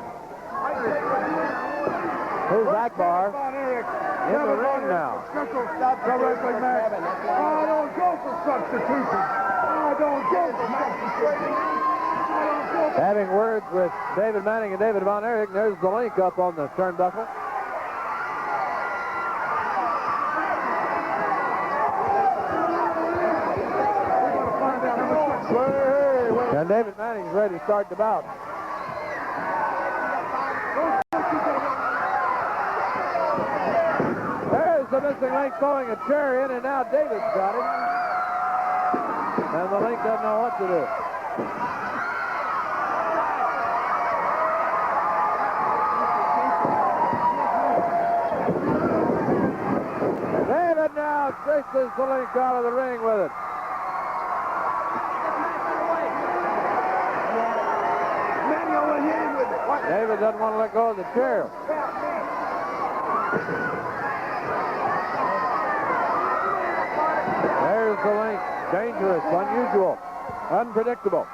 Who's Akbar? In the ring now. Stop wrestling match. I don't go for substitution. I don't go for substitution. Having words with David Manning and David Von Erich, there's the link up on the turnbuckle. And David Manning's ready to start the bout. There's the missing link throwing a chair in, and now David's got him. And the link doesn't know what to do. David now chases the link out of the ring with it. David doesn't want to let go of the chair. There's the link. Dangerous, unusual, unpredictable.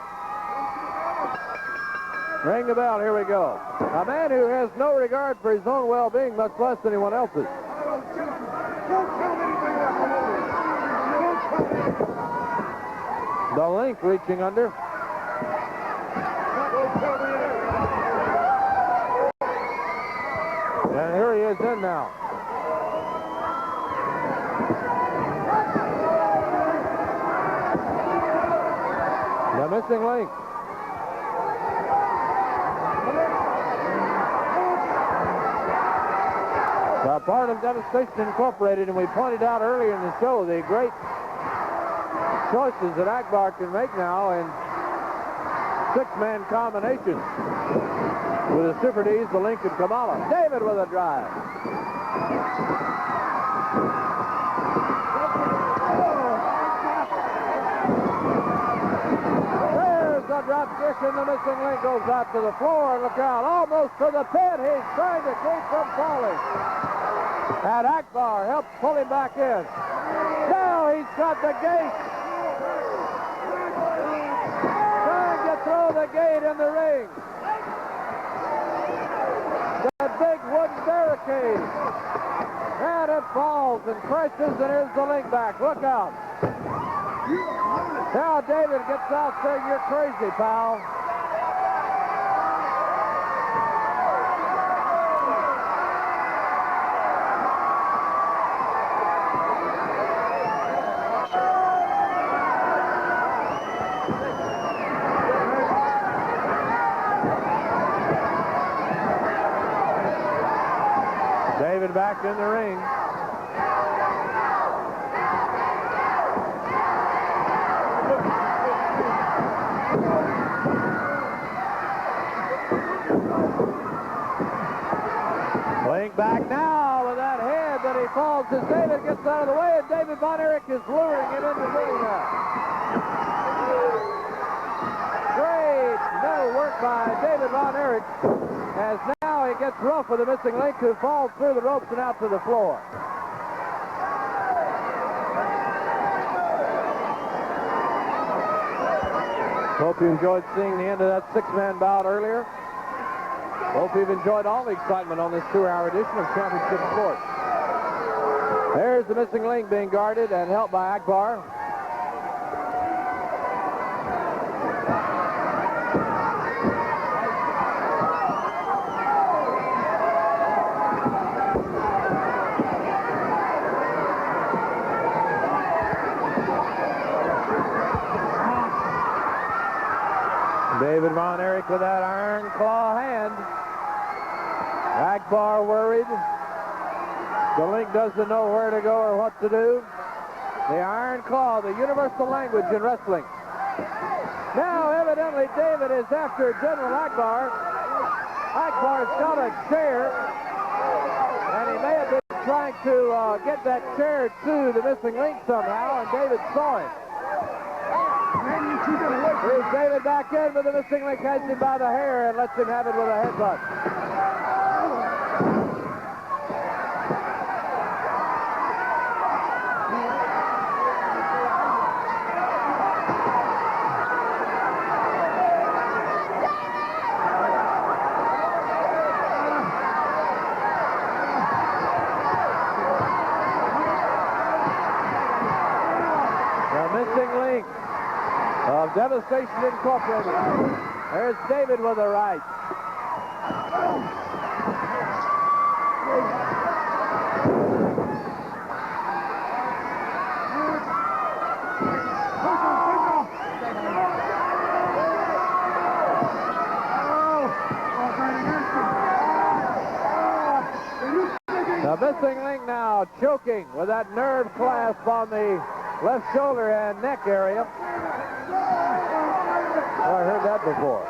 Ring the bell, here we go. A man who has no regard for his own well-being, much less anyone else's. The link reaching under. And here he is in now. The missing link. A part of Devastation Incorporated, and we pointed out earlier in the show the great choices that Akbar can make now in six-man combinations. With the Super D's, the link, and Kamala. David with a drive. There's a drop kick, and the missing link goes out to the floor. Look out, almost to the pin. He's trying to keep from falling. And Akbar helps pull him back in. Now he's got the gate. Trying to throw the gate in the ring. The big wooden barricade. And it falls and crashes, and here's the link back. Look out. Now David gets out there. You're crazy, pal. David back in the ring. Link back now with that head that he falls as David gets out of the way, and David Von Erich is luring him into the ring now. Great mental work by David Von Erich as now he gets rough with the missing link, who falls through the ropes and out to the floor. Hope you enjoyed seeing the end of that six-man bout earlier. Hope you've enjoyed all the excitement on this 2-hour edition of Championship Sports. There's the missing link being guarded and helped by Akbar. David Von Erich with that iron claw hand. Akbar worried. The link doesn't know where to go or what to do. The iron claw, the universal language in wrestling. Now, evidently, David is after General Akbar. Akbar's got a chair, and he may have been trying to get that chair to the missing link somehow, and David saw it. Here's David back in, but the missing link has him by the hair and lets him have it with a headbutt. The missing link of Devastation Incorporated. There's David with a right. The missing link now choking with that nerve clasp on the left shoulder and neck area. Oh, I heard that before.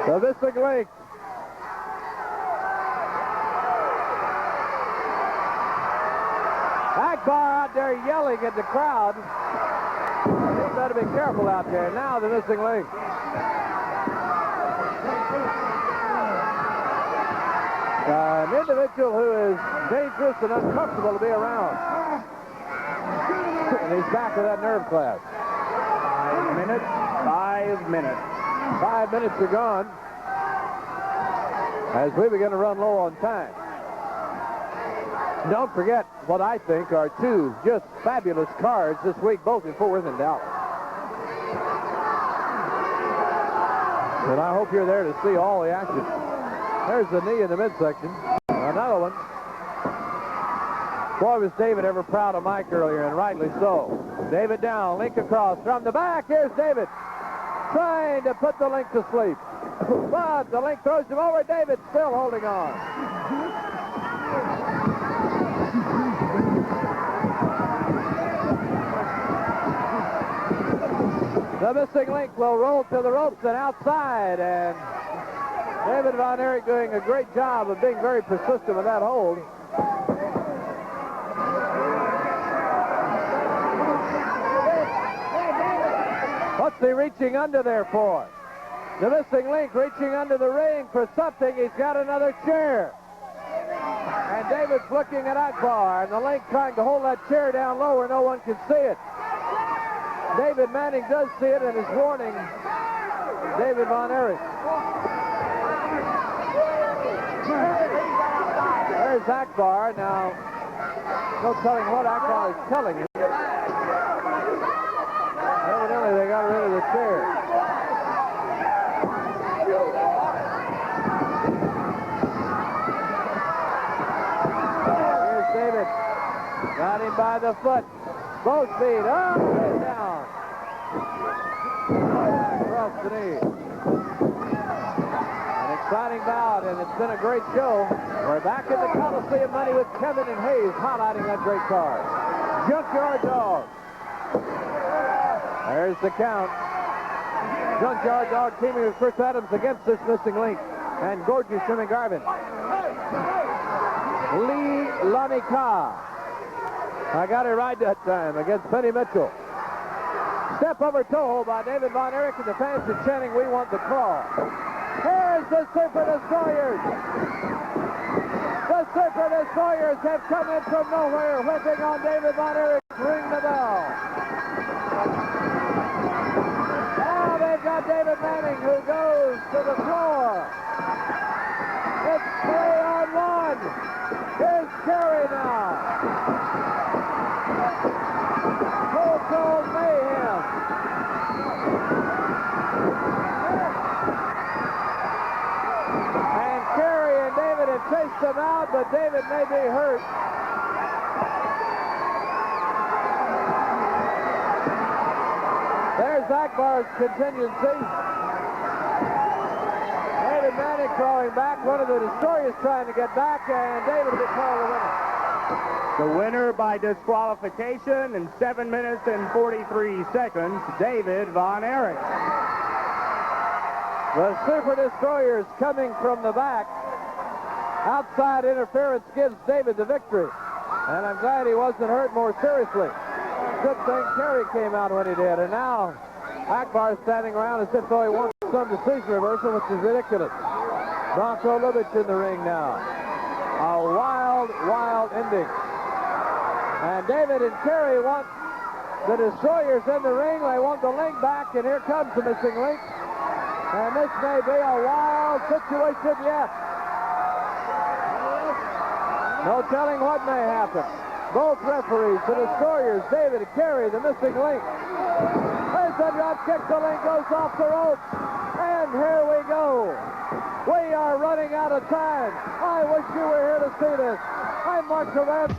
The missing link. Akbar out there yelling at the crowd. You better be careful out there. Now the missing link. An individual who is dangerous and uncomfortable to be around. And he's back with that nerve class. 5 minutes. 5 minutes. 5 minutes are gone as we begin to run low on time. Don't forget what I think are two just fabulous cards this week, both in Fort Worth and Dallas. And I hope you're there to see all the action. There's the knee in the midsection. Another one. Boy, was David ever proud of Mike earlier, and rightly so. David down, Link across from the back. Here's David trying to put the Link to sleep. But the Link throws him over. David still holding on. The missing link will roll to the ropes and outside, and David Von Erich doing a great job of being very persistent with that hold. What's he reaching under there for? The missing link reaching under the ring for something. He's got another chair. And David's looking at Akbar, and the Link trying to hold that chair down low where no one can see it. David Manning does see it and is warning David Von Erich. There's Akbar. Now, no telling what Akbar is telling him. Evidently, they got rid of the chair. David got him by the foot. Both feet up and down. Across the knee. An exciting bout, and it's been a great show. We're back in the Coliseum Money with Kevin and Hayes highlighting that great card. Junkyard Dog. There's the count. Junkyard Dog teaming with Chris Adams against this missing link. And gorgeous Jimmy Garvin. Lee Lanika. I got it right that time against Penny Mitchell. Step over toe hold by David Von Erich, and the fans are chanting, "We want the claw." Here's the Super Destroyers. The Super Destroyers have come in from nowhere, whipping on David Von Erich. Ring the bell. Now they've got David Manning, who goes to the floor. It's 3-on-1. Here's Kerry now. Total mayhem. And Kerry and David have chased them out, but David may be hurt. There's Akbar's contingency. David Manning crawling back. One of the Destroyers trying to get back, and David will be called the winner. The winner by disqualification in 7 minutes and 43 seconds, David Von Erich. The Super Destroyers coming from the back. Outside interference gives David the victory. And I'm glad he wasn't hurt more seriously. Good thing Kerry came out when he did. And now Akbar standing around as if though he wants some decision reversal, which is ridiculous. Bronco Lubitsch in the ring now. A wild, wild ending. And David and Kerry want the Destroyers in the ring. They want the link back, and here comes the missing link. And this may be a wild situation yet. No telling what may happen. Both referees, the Destroyers, David and Kerry, the missing link. There's the drop kick. The link goes off the rope. And here we go. We are running out of time. I wish you were here to see this. I'm Mark Corbett.